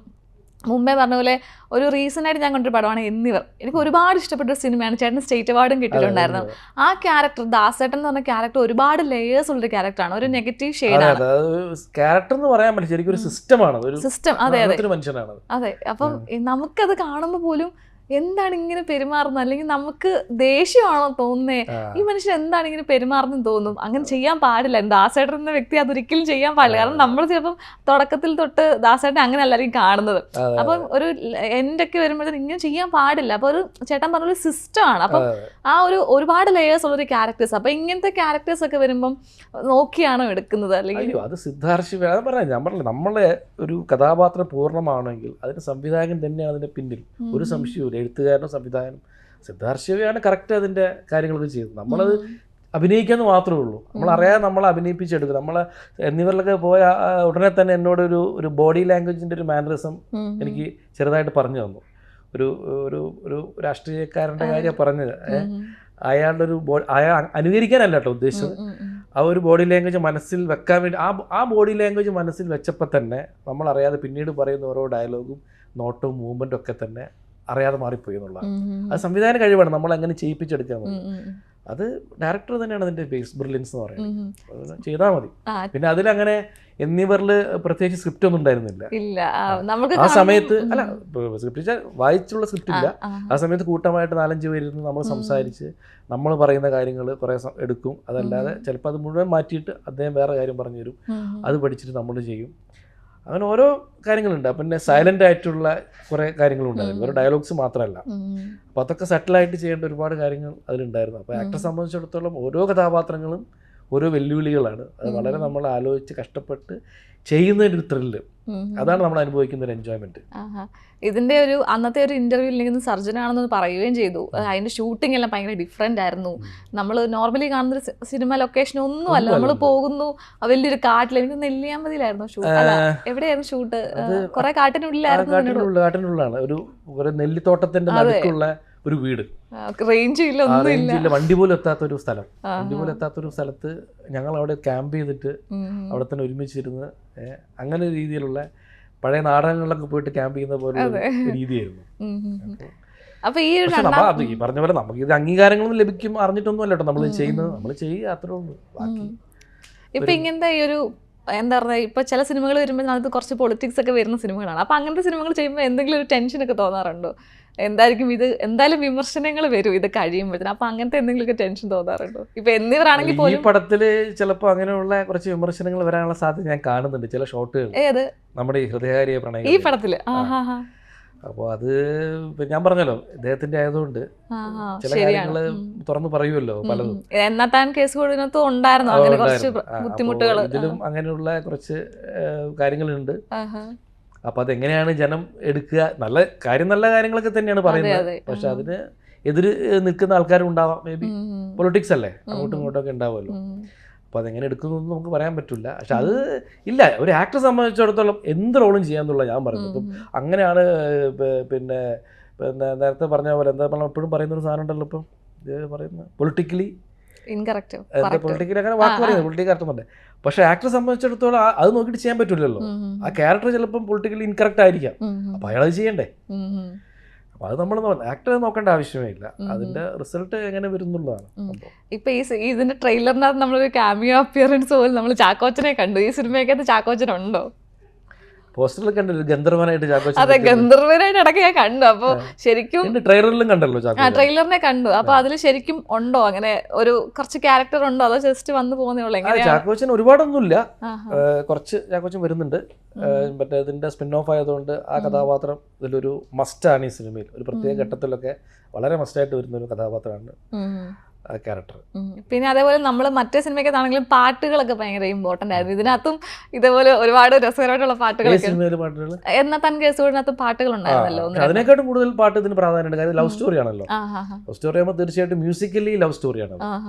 മുമ്പേ പറഞ്ഞ പോലെ ഒരു റീസണായിട്ട് ഞാൻ കണ്ടൊരു പടമാണ് എന്നിവർ. എനിക്ക് ഒരുപാട് ഇഷ്ടപ്പെട്ട ഒരു സിനിമയാണ്. ചേട്ടൻ സ്റ്റേറ്റ് അവാർഡും കിട്ടിയിട്ടുണ്ടായിരുന്നു. ആ ക്യാരക്ടർ ദാസേട്ടൻ എന്ന് പറഞ്ഞ ക്യാരക്ടർ ഒരുപാട് ലേയേഴ്സ് ഉള്ളൊരു ക്യാരക്ടറാണ്, ഒരു നെഗറ്റീവ് ഷെയ്ഡാണ്. ക്യാരക്ടർ എന്ന് പറയാൻ പറ്റില്ല, ശരിക്കും ഒരു സിസ്റ്റമാണ്, സിസ്റ്റം. അതെ അതെ അതെ. അപ്പം നമുക്കത് കാണുമ്പോൾ പോലും എന്താണ് ഇങ്ങനെ പെരുമാറുന്നത്, അല്ലെങ്കിൽ നമുക്ക് ദേഷ്യമാണോ തോന്നുന്നേ, ഈ മനുഷ്യൻ എന്താണ് ഇങ്ങനെ പെരുമാറുന്നെന്ന് തോന്നും. അങ്ങനെ ചെയ്യാൻ പാടില്ല. ദാസേട്ടൻ എന്ന വ്യക്തി അതൊരിക്കലും ചെയ്യാൻ പാടില്ല. കാരണം നമ്മൾ ചിലപ്പം തുടക്കത്തിൽ തൊട്ട് ദാസേട്ടനെ അങ്ങനെ എല്ലാവരും കാണുന്നത്. അപ്പം ഒരു എന്റൊക്കെ വരുമ്പോഴത്തേക്കും ഇങ്ങനെ ചെയ്യാൻ പാടില്ല. അപ്പൊ ഒരു ചേട്ടൻ പറഞ്ഞൊരു സിസ്റ്റമാണ്. അപ്പം ആ ഒരുപാട് ലെയേഴ്സ് ഉള്ളൊരു ക്യാരക്ടേഴ്സ്. അപ്പൊ ഇങ്ങനത്തെ ക്യാരക്ടേഴ്സ് ഒക്കെ വരുമ്പം നോക്കിയാണോ എടുക്കുന്നത്? അല്ലെങ്കിൽ അത് സിദ്ധാർത്ഥ പറയാം, ഞാൻ പറഞ്ഞില്ല, നമ്മളെ ഒരു കഥാപാത്രം പൂർണ്ണമാണെങ്കിൽ അതിന്റെ സംവിധായകൻ തന്നെയാണ് അതിന്റെ പിന്നിൽ, ഒരു സംശയവും. എഴുത്തുകാരനും സിദ്ധാർത്ഥ് ശിവയാണ് കറക്റ്റ് അതിൻ്റെ കാര്യങ്ങളൊക്കെ ചെയ്തത്. നമ്മളത് അഭിനയിക്കാന്ന് മാത്രമേ ഉള്ളൂ, നമ്മളറിയാതെ നമ്മളെ അഭിനയിപ്പിച്ചെടുക്കും. നമ്മൾ എന്നിവരിലൊക്കെ പോയ ഉടനെ തന്നെ എന്നോടൊരു ഒരു ബോഡി ലാംഗ്വേജിൻ്റെ ഒരു മാനറിസം എനിക്ക് ചെറുതായിട്ട് പറഞ്ഞു തന്നു. ഒരു ഒരു ഒരു രാഷ്ട്രീയക്കാരൻ്റെ കാര്യം പറഞ്ഞത്, അയാളുടെ ഒരു അയാൾ അനുകരിക്കാനല്ല കേട്ടോ ഉദ്ദേശിച്ചത്, ആ ഒരു ബോഡി ലാംഗ്വേജ് മനസ്സിൽ വെക്കാൻ വേണ്ടി ആ ബോഡി ലാംഗ്വേജ് മനസ്സിൽ വെച്ചപ്പോൾ തന്നെ നമ്മളറിയാതെ പിന്നീട് പറയുന്ന ഓരോ ഡയലോഗും നോട്ടവും മൂവ്മെൻറ്റും ഒക്കെ തന്നെ അറിയാതെ മാറിപ്പോയി എന്നുള്ളതാണ്. അത് സംവിധാന കഴിവാണ്, നമ്മൾ അങ്ങനെ ചെയ്യിപ്പിച്ചെടുക്കുക എന്നുള്ളത്. അത് ഡയറക്ടർ തന്നെയാണ് അതിൻ്റെ ബേസ് ബ്രില്യൻസ് എന്ന് പറയുന്നത്. ചെയ്താൽ മതി. പിന്നെ അതിലങ്ങനെ എന്നിവരിൽ പ്രത്യേകിച്ച് സ്ക്രിപ്റ്റ് ഒന്നും ഉണ്ടായിരുന്നില്ല ആ സമയത്ത്. അല്ല, സ്ക്രിപ്റ്റ് വായിച്ചുള്ള സ്ക്രിപ്റ്റ് ഇല്ല. ആ സമയത്ത് കൂട്ടമായിട്ട് 4-5 പേരിരുന്ന് നമ്മൾ സംസാരിച്ച് നമ്മൾ പറയുന്ന കാര്യങ്ങൾ കുറേ എടുക്കും. അതല്ലാതെ ചിലപ്പോൾ അത് മുഴുവൻ മാറ്റിയിട്ട് അദ്ദേഹം വേറെ കാര്യം പറഞ്ഞു തരും, അത് പഠിച്ചിട്ട് നമ്മൾ ചെയ്യും. അങ്ങനെ ഓരോ കാര്യങ്ങളുണ്ട്. പിന്നെ സൈലൻ്റ് ആയിട്ടുള്ള കുറേ കാര്യങ്ങളുണ്ടായിരുന്നു, വേറെ ഡയലോഗ്സ് മാത്രമല്ല. അപ്പോൾ അതൊക്കെ സെറ്റിലായിട്ട് ചെയ്യേണ്ട ഒരുപാട് കാര്യങ്ങൾ അതിലുണ്ടായിരുന്നു. അപ്പോൾ ആക്ടറെ സംബന്ധിച്ചിടത്തോളം ഓരോ കഥാപാത്രങ്ങളും ഓരോ വെല്ലുവിളികളാണ്. അത് വളരെ നമ്മൾ ആലോചിച്ച് കഷ്ടപ്പെട്ട് ചെയ്യുന്നതിൻ്റെ ഒരു ത്രില്ല്, അതാണ് നമ്മൾ അനുഭവിക്കുന്ന ഒരു എൻജോയ്മെന്റ്. ഇതിന്റെ ഒരു അന്നത്തെ ഒരു ഇന്റർവ്യൂവിൽ സർജൻ ആണെന്ന് പറയുകയും ചെയ്തു. അതിന്റെ ഷൂട്ടിംഗ് എല്ലാം ഭയങ്കര ഡിഫറെന്റ് ആയിരുന്നു. നമ്മൾ നോർമലി കാണുന്ന ഒരു സിനിമ ലൊക്കേഷൻ ഒന്നും അല്ല. നമ്മൾ പോകുന്നു വലിയൊരു കാട്ടിൽ, എനിക്ക് നെല്ലിയാമ്പതിയിലായിരുന്നു ഷൂട്ട്, എവിടെയായിരുന്നു ഷൂട്ട്? കുറെ കാട്ടിനുള്ളിലാണ് ഒരു നെല്ലിത്തോട്ടത്തിന്റെ നടുക്കുള്ള ഒരു വീട്, റേഞ്ചില്ല, വണ്ടി പോലും എത്താത്തൊരു സ്ഥലം. വണ്ടി പോലും എത്താത്തൊരു സ്ഥലത്ത് ഞങ്ങൾ അവിടെ ക്യാമ്പ് ചെയ്തിട്ട് അവിടെ തന്നെ ഒരുമിച്ചിരുന്ന് അങ്ങനെ ഒരു രീതിയിലുള്ള പഴയ നാടകങ്ങളിലൊക്കെ പോയിട്ട് ക്യാമ്പ് ചെയ്യുന്ന പോലെ രീതിയായിരുന്നു. അപ്പൊ ഈ പറഞ്ഞ പോലെ നമുക്ക് ഇത് അംഗീകാരങ്ങളൊന്നും ലഭിക്കും അറിഞ്ഞിട്ടൊന്നും അല്ല കേട്ടോ നമ്മൾ ചെയ്യുന്നത്, നമ്മൾ ചെയ്യുക അത്രേ ഉള്ളൂ. ബാക്കി ഇപ്പൊ ഇങ്ങനത്തെ ഈ ഒരു എന്താ പറയുക, ഇപ്പൊ ചില സിനിമകൾ വരുമ്പോൾ അത് കുറച്ച് പൊളിറ്റിക്സ് ഒക്കെ വരുന്ന സിനിമകളാണ്. അപ്പൊ അങ്ങനത്തെ സിനിമകൾ ചെയ്യുമ്പോൾ എന്തെങ്കിലും ഒരു ടെൻഷനൊക്കെ തോന്നാറുണ്ടോ? എന്തായിരിക്കും ഇത്, എന്തായാലും വിമർശനങ്ങൾ വരും ഇത് കഴിയുമ്പോഴത്തേനും. അപ്പൊ അങ്ങനത്തെ എന്തെങ്കിലുമൊക്കെ ടെൻഷൻ തോന്നാറുണ്ടോ? ഇപ്പൊ എന്നിവരാണെങ്കിൽ ഈ പടത്തില് ചിലപ്പോൾ അങ്ങനെയുള്ള കുറച്ച് വിമർശനങ്ങൾ വരാനുള്ള സാധ്യത ഞാൻ കാണുന്നുണ്ട് ചില ഷോട്ടുകൾ. ഏത്? നമ്മുടെ ഈ ഹൃദയകാരിയെ പ്രണയം ഈ പടത്തില്. അപ്പോൾ അത് ഞാൻ പറഞ്ഞല്ലോ ഇദ്ദേഹത്തിന്റെ ആയതുകൊണ്ട് ചില കാര്യങ്ങള് തുറന്നു പറയുമല്ലോ പലതും. എന്നാത്താൻ കേസ് ഇതിനകത്ത് ഉണ്ടായിരുന്നു അങ്ങനെ കുറച്ച് ബുദ്ധിമുട്ടുകൾ, ഇതിലും അങ്ങനെയുള്ള കുറച്ച് കാര്യങ്ങളുണ്ട്. അപ്പൊ അതെങ്ങനെയാണ് ജനം എടുക്കുക? നല്ല കാര്യങ്ങളൊക്കെ തന്നെയാണ് പറയുന്നത്, പക്ഷെ അതിന് എതിര് നിൽക്കുന്ന ആൾക്കാരും ഉണ്ടാവാം. മേ ബി പൊളിറ്റിക്സ് അല്ലേ, അങ്ങോട്ടും ഇങ്ങോട്ടൊക്കെ ഉണ്ടാവുമല്ലോ. അപ്പോൾ അതെങ്ങനെ എടുക്കുന്നൊന്നും നമുക്ക് പറയാൻ പറ്റില്ല. പക്ഷെ അത് ഇല്ല, ഒരു ആക്ടറെ സംബന്ധിച്ചിടത്തോളം എന്ത് റോളും ചെയ്യാന്നുള്ളത് ഞാൻ പറയുന്നത്. ഇപ്പം അങ്ങനെയാണ്. പിന്നെ നേരത്തെ പറഞ്ഞ പോലെ എന്താ എപ്പോഴും പറയുന്നൊരു സാധനം ഉണ്ടല്ലോ, ഇപ്പം പറയുന്നത് പൊളിറ്റിക്കലി ഇൻകറക്റ്റ്, പൊളിറ്റിക്കലി അങ്ങനെ വാക്ക് പറയുന്നത് പൊളിറ്റിക്കൽ കറക്റ്റ്. പക്ഷെ ആക്ടറെ സംബന്ധിച്ചിടത്തോളം അത് നോക്കിയിട്ട് ചെയ്യാൻ പറ്റില്ലല്ലോ. ആ ക്യാരക്ടർ ചിലപ്പം പൊളിറ്റിക്കലി ഇൻകറക്റ്റ് ആയിരിക്കാം, അപ്പൊ അയാളത് ചെയ്യണ്ടേ? അപ്പൊ അത് നമ്മൾ ആക്ടറെ നോക്കേണ്ട ആവശ്യമേ ഇല്ല, അതിന്റെ റിസൾട്ട് എങ്ങനെ വരുന്നുള്ളതാണ്. ഇപ്പൊ ഇതിന്റെ ട്രെയിലറിനകത്ത് നമ്മളൊരു ക്യാമിയോ അപ്പിയറൻസ് പോലും നമ്മൾ ചാക്കോച്ചനെ കണ്ടു. ഈ സിനിമയ്ക്കകത്ത് ചാക്കോച്ചനുണ്ടോ? പോസ്റ്ററിൽ കണ്ടു ഗന്ധർവനായിട്ട് ചാക്കോച്ചൻ. അതെ, ഗന്ധർവനായിട്ട് ഇടയ്ക്ക് ഞാൻ കണ്ടു. അപ്പൊ ശരിക്കും ട്രെയിലറിലും കണ്ടല്ലോ, ട്രെയിലറിനെ കണ്ടു. അപ്പൊ അതിൽ ശരിക്കും ഉണ്ടോ അങ്ങനെ ഒരു കുറച്ച് ക്യാരക്ടർ ഉണ്ടോ, അതോ ജസ്റ്റ് വന്നു പോകുന്നേ ഉള്ളൂ? ചാക്കോച്ചൻ ഒരുപാടൊന്നുമില്ല, കുറച്ച് ചാക്കോച്ചൻ വരുന്നുണ്ട്. മറ്റേ ഇതിന്റെ സ്പിൻ ഓഫ് ആയതുകൊണ്ട് ആ കഥാപാത്രം ഇതിലൊരു മസ്റ്റാണ് ഈ സിനിമയിൽ. ഒരു പ്രത്യേക ഘട്ടത്തിലൊക്കെ വളരെ മസ്റ്റായിട്ട് വരുന്ന ഒരു കഥാപാത്രമാണ് ക്യാരക്ടർ. പിന്നെ അതേപോലെ നമ്മൾ മറ്റേ സിനിമയ്ക്കകത്താണെങ്കിലും പാട്ടുകളൊക്കെ ഭയങ്കര ഇമ്പോർട്ടന്റ് ആയിരുന്നു. ഇതിനകത്തും ഇതേപോലെ ഒരുപാട് രസകരമായിട്ടുള്ള പാട്ടുകളൊക്കെ. എന്നാത്താൻ കേസുകളിനകത്ത് പാട്ടുകൾ ഉണ്ടായിരുന്നല്ലോ. അതിനെക്കാട്ടും കൂടുതൽ പാട്ട് ഇതിന് പ്രാധാന്യമുണ്ട്, കാര്യം ലവ് സ്റ്റോറി ആണല്ലോ. ലവ് സ്റ്റോറി ആകുമ്പോൾ തീർച്ചയായിട്ടും മ്യൂസിക്കലി ലവ് സ്റ്റോറിയാണ്.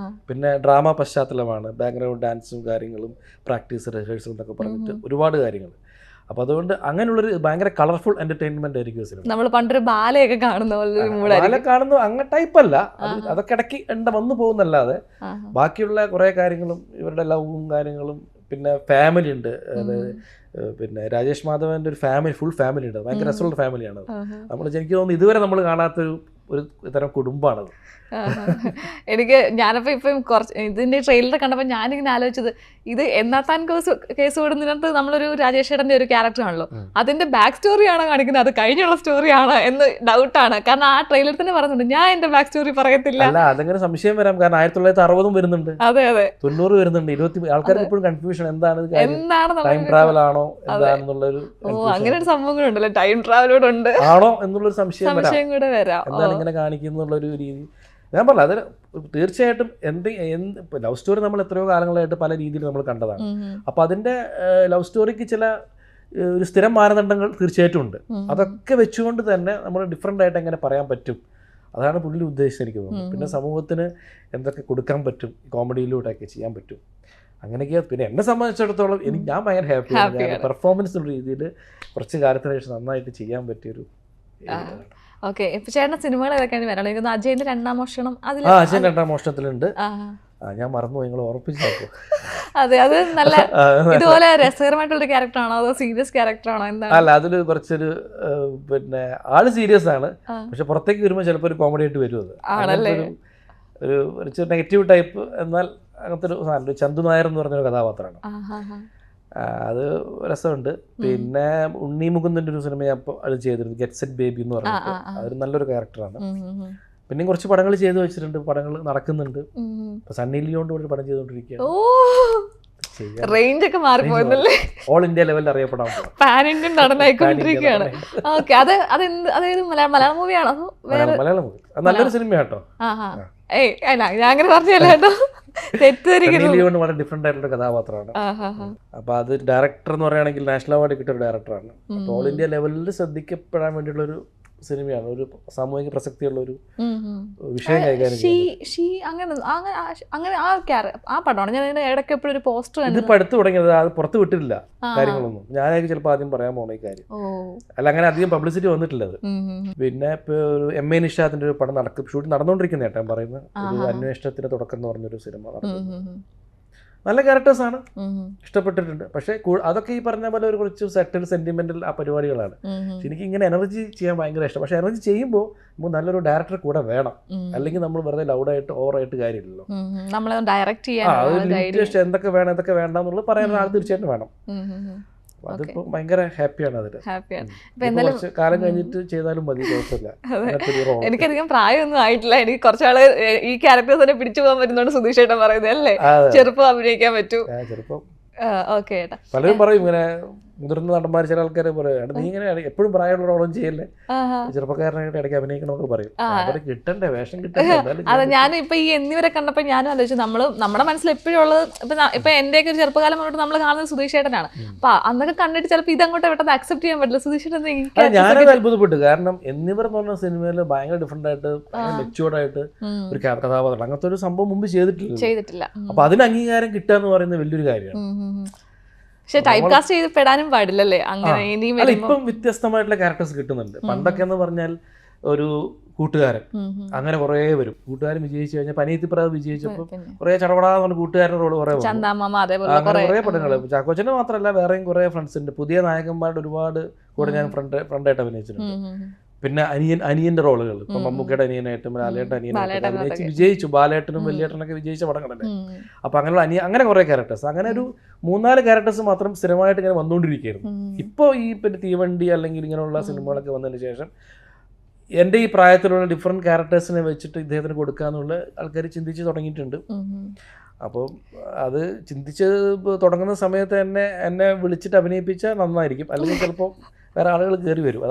പിന്നെ ഡ്രാമ പശ്ചാത്തലമാണ്, ബാക്ക്ഗ്രൗണ്ട് ഡാൻസും കാര്യങ്ങളും പ്രാക്ടീസ് റിഹേഴ്സൽ എന്നൊക്കെ പറഞ്ഞിട്ട് ഒരുപാട് കാര്യങ്ങൾ. അപ്പൊ അതുകൊണ്ട് അങ്ങനെയുള്ളൊരു ഭയങ്കര കളർഫുൾ എന്റർടൈൻമെന്റ് ആയിരിക്കും സിനിമ. നമ്മൾ പണ്ടൊരു ബാലയൊക്കെ കാണുന്ന ബാല കാണുന്നു അങ്ങനെ ടൈപ്പല്ല, അതൊക്കെ ഇടയ്ക്ക് വന്നു പോകുന്നല്ലാതെ ബാക്കിയുള്ള കുറെ കാര്യങ്ങളും ഇവരുടെ ലവും കാര്യങ്ങളും. പിന്നെ ഫാമിലി ഉണ്ട്, പിന്നെ രാജേഷ് മാധവന്റെ ഒരു ഫാമിലി, ഫുൾ ഫാമിലി ഉണ്ട്, ഭയങ്കര രസമുള്ള ഫാമിലിയാണ്. നമ്മൾ എനിക്ക് തോന്നുന്നു ഇതുവരെ നമ്മൾ കാണാത്തൊരു തരം കുടുംബമാണത്. ഞാനപ്പോ ഇപ്പം കുറച്ച് ഇതിന്റെ ട്രെയിലർ കണ്ടപ്പോൾ ഞാനിങ്ങനെ ആലോചിച്ചത്, ഇത് എന്നാത്താൻ കേസ് കൊടുന്നതിനകത്ത് നമ്മളൊരു രാജേഷ് ഏട്ടന്റെ ഒരു ക്യാരക്ടർ ആണല്ലോ, അതിന്റെ ബാക്ക് സ്റ്റോറിയാണോ കാണിക്കുന്നത്, അത് കഴിഞ്ഞുള്ള സ്റ്റോറിയാണോ എന്ന് ഡൗട്ടാണ്. കാരണം ആ ട്രെയിലർ തന്നെ പറയുന്നുണ്ട് ഞാൻ എന്റെ ബാക്ക് സ്റ്റോറി പറയത്തില്ല. അല്ല, അതങ്ങനെ സംശയം വരാം, കാരണം 1960 വരുന്നുണ്ട്, അതെ 90 വരുന്നുണ്ട്. 20 ആൾക്കാർക്ക് എപ്പോഴും കൺഫ്യൂഷൻ എന്താണ് ടൈം ട്രാവൽ ആണോ എന്താണെന്നുള്ളൊരു അങ്ങനെ ഒരു സംഭവം കൂടെ ഉണ്ടല്ലോ, ടൈം ട്രാവലോട് ഉണ്ട് ആണോ എന്നുള്ളൊരു സംശയം കൂടെ വരാം, എന്താണ് ഇങ്ങനെ കാണിക്കുന്നുള്ളൊരു രീതി. ഞാൻ പറഞ്ഞ അത് തീർച്ചയായിട്ടും ലവ് സ്റ്റോറി നമ്മൾ എത്രയോ കാലങ്ങളായിട്ട് പല രീതിയിൽ നമ്മൾ കണ്ടതാണ്. അപ്പൊ അതിന്റെ ലവ് സ്റ്റോറിക്ക് ചില ഒരു സ്ഥിരം മാനദണ്ഡങ്ങൾ തീർച്ചയായിട്ടും ഉണ്ട്. അതൊക്കെ വെച്ചുകൊണ്ട് തന്നെ നമ്മൾ ഡിഫറെൻ്റ് ആയിട്ട് എങ്ങനെ പറയാൻ പറ്റും, അതാണ് പുള്ളി ഉദ്ദേശിച്ചത് എനിക്ക് തോന്നുന്നു. പിന്നെ സമൂഹത്തിന് എന്തൊക്കെ കൊടുക്കാൻ പറ്റും, കോമഡിയിലൂടെയൊക്കെ ചെയ്യാൻ പറ്റും, അങ്ങനെയൊക്കെ. പിന്നെ എന്നെ സംബന്ധിച്ചിടത്തോളം ഞാൻ ഭയങ്കര ഹാപ്പിയാണ്. കാരണം പെർഫോമൻസ് രീതിയിൽ കുറച്ച് കാലത്തിന് ശേഷം നന്നായിട്ട് ചെയ്യാൻ പറ്റിയൊരു. ഓക്കെ, ഇപ്പൊ ചേട്ടൻ സിനിമകൾ ഏതൊക്കെയാണ് വരാനുള്ളത്? അജയന്റെ രണ്ടാം മോഷണം, അജയൻ രണ്ടാം മോഷണത്തിലുണ്ട്. ഞാൻ മറന്നു, നിങ്ങൾ ഓർപ്പിച്ചു. അതെ, അത് നല്ല ഇതുപോലെ രസകരമായിട്ടുള്ള ക്യാരക്ടർ ആണോ അതോ സീരിയസ് ക്യാരക്ടർ ആണോ? എന്താണ്? അല്ല, അതില് കുറച്ചൊരു പിന്നെ ആള് സീരിയസ് ആണ്, പക്ഷെ പുറത്തേക്ക് വരുമ്പോൾ ചിലപ്പോൾ ഒരു കോമഡി ആയിട്ട് വരും. അത് ഒരു നെഗറ്റീവ് ടൈപ്പ്, എന്നാൽ അങ്ങനത്തെ ഒരു സാധനം. ചന്തു നായർ എന്ന് പറഞ്ഞൊരു കഥാപാത്രമാണ്. അത് രസമുണ്ട്. പിന്നെ ഉണ്ണി മുകുന്ദൻ്റെ ഒരു സിനിമ ഞാൻ അത് ചെയ്തിരുന്നു, ഗെറ്റ് സെറ്റ് ബേബി എന്ന് പറഞ്ഞിട്ട്. അതൊരു നല്ലൊരു ക്യാരക്ടറാണ്. പിന്നെയും കുറച്ച് പടങ്ങൾ ചെയ്തു വെച്ചിട്ടുണ്ട്, പടങ്ങൾ നടക്കുന്നുണ്ട്. ഇപ്പൊ സണ്ണി ലിയോണ്ട് ഒരു പടം ചെയ്തുകൊണ്ടിരിക്കുകയാണ്. റേഞ്ച് ഒക്കെ മാറിപ്പോയതല്ലേ, ഓൾ ഇന്ത്യ ലെവലിൽ അറിയപ്പെടാൻ പാൻ ഇന്ത്യൻ നടനായിക്കൊണ്ടിരിക്കുകയാണ്. ഓക്കെ, അതായത് മലയാളം മൂവിയാണോ? മലയാളം മൂവി, നല്ലൊരു സിനിമയാട്ടോ. ഏയ് അല്ല, ഞാൻ അങ്ങനെ പറഞ്ഞല്ലോ കേട്ടോ, തെറ്റിദ്ധരിക്കുന്നു. വളരെ ഡിഫറെന്റ് ആയിട്ടുള്ള കഥാപാത്രമാണ്. അപ്പൊ അത് ഡയറക്ടർ എന്ന് പറയുകയാണെങ്കിൽ നാഷണൽ അവാർഡ് കിട്ടിയ ഒരു ഡയറക്ടറാണ്. അപ്പൊ ഓൾ ഇന്ത്യ ലെവലിൽ ശ്രദ്ധിക്കപ്പെടാൻ വേണ്ടിയുള്ള ഒരു സിനിമയാണ്. ഒരു സാമൂഹിക പ്രസക്തിയുള്ള ഒരു വിഷയം കൈകാര്യം ചെയ്യുന്നത്. അങ്ങനെ ആ പടമാണ് ഞാൻ ഇടയ്ക്ക് എപ്പോഴും ഒരു പോസ്റ്റർ ഇതിപ്പോ അടുത്ത് തുടങ്ങിയത്. അത് പുറത്ത് വിട്ടിട്ടില്ല കാര്യങ്ങളൊന്നും. ഞാനായിരിക്കും ചിലപ്പോൾ ആദ്യം പറയാൻ പോണ ഈ കാര്യം. അല്ല, അങ്ങനെ അധികം പബ്ലിസിറ്റി വന്നിട്ടില്ല അത്. പിന്നെ ഇപ്പൊ ഒരു എം.എ. നിഷാദിന്റെ ഒരു പടം ഷൂട്ടിംഗ് നടന്നുകൊണ്ടിരിക്കുന്ന കേട്ടോ, ഞാൻ പറയുന്നത്. ഒരു അന്വേഷണത്തിന്റെ തുടക്കം എന്ന് പറഞ്ഞൊരു സിനിമ നടക്കുന്നു. നല്ല ക്യാരക്ടേഴ്സാണ്, ഇഷ്ടപ്പെട്ടിട്ടുണ്ട്. പക്ഷേ അതൊക്കെ ഈ പറഞ്ഞ പോലെ ഒരു കുറച്ച് സെറ്റിൽ സെന്റിമെന്റൽ ആ പരിപാടികളാണ്. എനിക്ക് ഇങ്ങനെ എനർജി ചെയ്യാൻ ഭയങ്കര ഇഷ്ടം. പക്ഷെ എനർജി ചെയ്യുമ്പോൾ നമുക്ക് നല്ലൊരു ഡയറക്ടർ കൂടെ വേണം, അല്ലെങ്കിൽ നമ്മൾ വെറുതെ ലൗഡായിട്ട് ഓവറായിട്ട് കാര്യമില്ലല്ലോ. എന്തൊക്കെ വേണം എന്തൊക്കെ വേണ്ട എന്നുള്ളത് പറയാൻ ആൾ തീർച്ചയായിട്ടും വേണം. അതിപ്പോ ഭയങ്കര ഹാപ്പിയാണ്. അതില് കുറച്ച് കാലം കഴിഞ്ഞിട്ട് ചെയ്താലും മതി, കുഴപ്പമില്ല. എനിക്കധികം പ്രായമൊന്നും ആയിട്ടില്ല, എനിക്ക് കുറച്ചാള് ഈ ക്യാരക്ടേഴ്സ് തന്നെ പിടിച്ചു പോകാൻ പറ്റുന്നോണ്ട് സുധീഷ് ഏട്ടൻ പറയുന്നത് അല്ലേ, ചെറുപ്പം അഭിനയിക്കാൻ പറ്റൂ. ചെറുപ്പം ഓക്കെ ഏട്ടാ. പലരും പറയും ഇങ്ങനെ, മുതിർന്ന നടന്മാർ ചില ആൾക്കാരെ പറയും, നീ ഇങ്ങനെ എപ്പോഴും പ്രായമുള്ള റോളും ചെയ്യല്ലേ, ചെറുപ്പക്കാരനായിട്ട് ഇടയ്ക്ക് അഭിനയിക്കണമൊക്കെ പറയും. കിട്ടണ്ടേ, വേഷം കിട്ടണ്ടേ. അതെ, ഞാനും ഇപ്പൊ ഈ എന്നിവരെ കണ്ടപ്പോൾ ഞാനും ആലോചിച്ചു, നമ്മുടെ മനസ്സിൽ എപ്പോഴും ഉള്ളത് ഇപ്പൊ എന്റെയൊക്കെ ഒരു ചെറുപ്പകാലം മുന്നോട്ട് നമ്മൾ കാണുന്നത് സുധീഷ് ഏട്ടനാണ്. അപ്പൊ അന്നൊക്കെ കണ്ടിട്ട് ചിലപ്പോൾ ഇതങ്ങോട്ട് പെട്ടെന്ന് അക്സെപ്റ്റ് ചെയ്യാൻ പറ്റില്ല. സുധീഷ് ഏട്ടൻ ഞാനത് അത്ഭുതപ്പെട്ടു. കാരണം എന്നിവർ എന്ന് പറഞ്ഞ സിനിമയിൽ ഭയങ്കര ഡിഫറെന്റ് ആയിട്ട്, മെച്യൂർഡ് ആയിട്ട് ഒരു കഥാപാത്രം, അങ്ങനത്തെ ഒരു സംഭവം മുമ്പ് ചെയ്തിട്ടില്ല. അപ്പൊ അതിന് അംഗീകാരം കിട്ടുക എന്ന് പറയുന്നത് വലിയൊരു കാര്യമാണ്. പക്ഷെ ടൈപ്പ് കാസ്റ്റ് ചെയ്ത് പെടാനും പാടില്ലല്ലേ അങ്ങനെ. ഇപ്പം വ്യത്യസ്തമായിട്ടുള്ള ക്യാരക്ടേഴ്സ് കിട്ടുന്നുണ്ട്. പണ്ടൊക്കെ എന്ന് പറഞ്ഞാൽ ഒരു കൂട്ടുകാരൻ, അങ്ങനെ കുറെ വരും. കൂട്ടുകാരൻ വിജയിച്ചു കഴിഞ്ഞാൽ പനിയത്തിപ്രാവ് വിജയിച്ചപ്പോൾ കുറെ ചടപടാന്ന് പറഞ്ഞ കൂട്ടുകാരൻ്റെ റോള് കുറെ കുറെ പടങ്ങൾ. ചാക്കോച്ചന്റെ മാത്രമല്ല, വേറെയും കുറെ ഫ്രണ്ട്സ് ഉണ്ട്. പുതിയ നായകന്മാരുടെ ഒരുപാട് കൂടെ ഞാൻ ഫ്രണ്ടായിട്ട് അഭിനയിച്ചിട്ടുണ്ട്. പിന്നെ അനിയന്റെ റോളുകൾ, ഇപ്പൊ മമ്മൂക്കയുടെ അനിയനായിട്ടും ലാലേട്ടൻ അനിയനായിട്ടും അഭിനയിച്ച് വിജയിച്ചു. ബാലേട്ടനും വലിയേട്ടനൊക്കെ വിജയിച്ച പടങ്ങളല്ലേ. അപ്പൊ അങ്ങനെയുള്ള അങ്ങനെ കുറെ ക്യാരക്ടേഴ്സ്, അങ്ങനെ ഒരു 3-4 ക്യാരക്ടേഴ്സ് മാത്രം സ്ഥിരമായിട്ട് ഇങ്ങനെ വന്നുകൊണ്ടിരിക്കുകയായിരുന്നു. ഇപ്പോൾ ഈ പിന്നെ തീവണ്ടി അല്ലെങ്കിൽ ഇങ്ങനെയുള്ള സിനിമകളൊക്കെ വന്നതിന് ശേഷം എൻ്റെ ഈ പ്രായത്തിലുള്ള ഡിഫറെന്റ് ക്യാരക്ടേഴ്സിനെ വെച്ചിട്ട് ഇദ്ദേഹത്തിന് കൊടുക്കാന്നുള്ള ആൾക്കാർ ചിന്തിച്ച് തുടങ്ങിയിട്ടുണ്ട്. അപ്പോൾ അത് ചിന്തിച്ച് തുടങ്ങുന്ന സമയത്ത് എന്നെ വിളിച്ചിട്ട് അഭിനയിപ്പിച്ചാൽ നന്നായിരിക്കും. അല്ലെങ്കിൽ ചിലപ്പോൾ വേറെ ആളുകൾ കയറി വരും.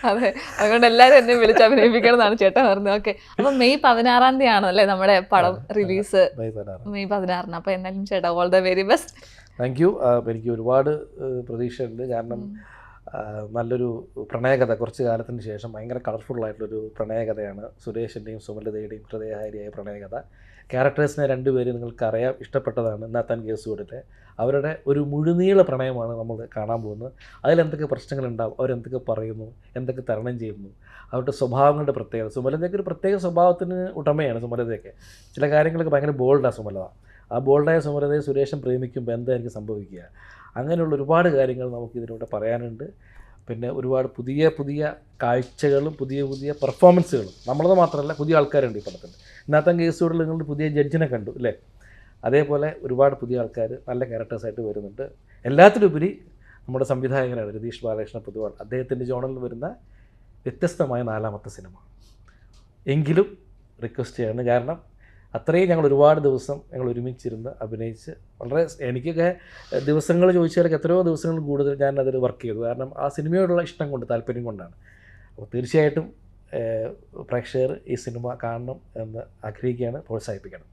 അതെ, അതുകൊണ്ട് എല്ലാവരും എന്നെ വിളിച്ച് അഭിനയിപ്പിക്കണം എന്നാണ് ചേട്ടൻ പറഞ്ഞത്. ഓക്കെ, അപ്പൊ മെയ് 16-ാം തീയതി ആണല്ലേ നമ്മുടെ പടം റിലീസ്? മെയ് 16-ന്. അപ്പൊ എന്നാലും ചേട്ടാ, all the very best. Thank you. എനിക്ക് ഒരുപാട് പ്രതീക്ഷയുണ്ട്. കാരണം നല്ലൊരു പ്രണയകഥ, കുറച്ച് കാലത്തിന് ശേഷം ഭയങ്കര കളർഫുള്ളായിട്ടുള്ളൊരു പ്രണയകഥയാണ്. സുരേഷിൻ്റെയും സുമലതയുടെയും ഹൃദയഹാരിയായ പ്രണയകഥ. ക്യാരക്ടേഴ്സിനെ രണ്ടുപേരും നിങ്ങൾക്കറിയാം, ഇഷ്ടപ്പെട്ടതാണ്. നാത്താൻ കേസുകൊടുത്ത് അവരുടെ ഒരു മുഴുനീള പ്രണയമാണ് നമ്മൾ കാണാൻ പോകുന്നത്. അതിലെന്തൊക്കെ പ്രശ്നങ്ങളുണ്ടാവും, അവരെന്തൊക്കെ പറയുന്നു, എന്തൊക്കെ തരണം ചെയ്യുന്നു, അവരുടെ സ്വഭാവങ്ങളുടെ പ്രത്യേകത. സുമലതയ്ക്ക് ഒരു പ്രത്യേക സ്വഭാവത്തിന് ഉടമയാണ് സുമലതയൊക്കെ. ചില കാര്യങ്ങളൊക്കെ ഭയങ്കര ബോൾഡാണ് സുമലത. ആ ബോൾഡായ സുമലതയെ സുരേഷൻ പ്രേമിക്കുമ്പോൾ എന്തായിരിക്കും സംഭവിക്കുക, അങ്ങനെയുള്ള ഒരുപാട് കാര്യങ്ങൾ നമുക്ക് ഇതിലൂടെ പറയാനുണ്ട്. പിന്നെ ഒരുപാട് പുതിയ പുതിയ കാഴ്ചകളും പുതിയ പെർഫോമൻസുകളും. നമ്മളത് മാത്രമല്ല, പുതിയ ആൾക്കാരുണ്ട് ഈ പടത്തിൽ. ഇന്നത്തെ കേസുകളിൽ നിങ്ങൾ പുതിയ ജഡ്ജിനെ കണ്ടു അല്ലേ, അതേപോലെ ഒരുപാട് പുതിയ ആൾക്കാർ നല്ല ക്യാരക്ടേഴ്സായിട്ട് വരുന്നുണ്ട്. എല്ലാത്തിലുപരി നമ്മുടെ സംവിധായകനാണ് രതീഷ് ബാലകൃഷ്ണ പൊതുവാൾ. അദ്ദേഹത്തിൻ്റെ ജോണറിൽ വരുന്ന വ്യത്യസ്തമായ 4ാമത്തെ സിനിമ. എങ്കിലും റിക്വസ്റ്റ് ചെയ്യാണ്, കാരണം അത്രയും ഞങ്ങൾ ഒരുപാട് ദിവസം ഞങ്ങൾ ഒരുമിച്ചിരുന്ന് അഭിനയിച്ച് വളരെ, എനിക്കൊക്കെ ദിവസങ്ങൾ ചോദിച്ചാലൊക്കെ എത്രയോ ദിവസങ്ങൾ കൂടുതൽ ഞാൻ അതിൽ വർക്ക് ചെയ്തു. കാരണം ആ സിനിമയോടുള്ള ഇഷ്ടം കൊണ്ട്, താല്പര്യം കൊണ്ടാണ്. അപ്പോൾ തീർച്ചയായിട്ടും പ്രേക്ഷകർ ഈ സിനിമ കാണണം എന്ന് ആഗ്രഹിക്കുകയാണ്, പ്രോത്സാഹിപ്പിക്കണം.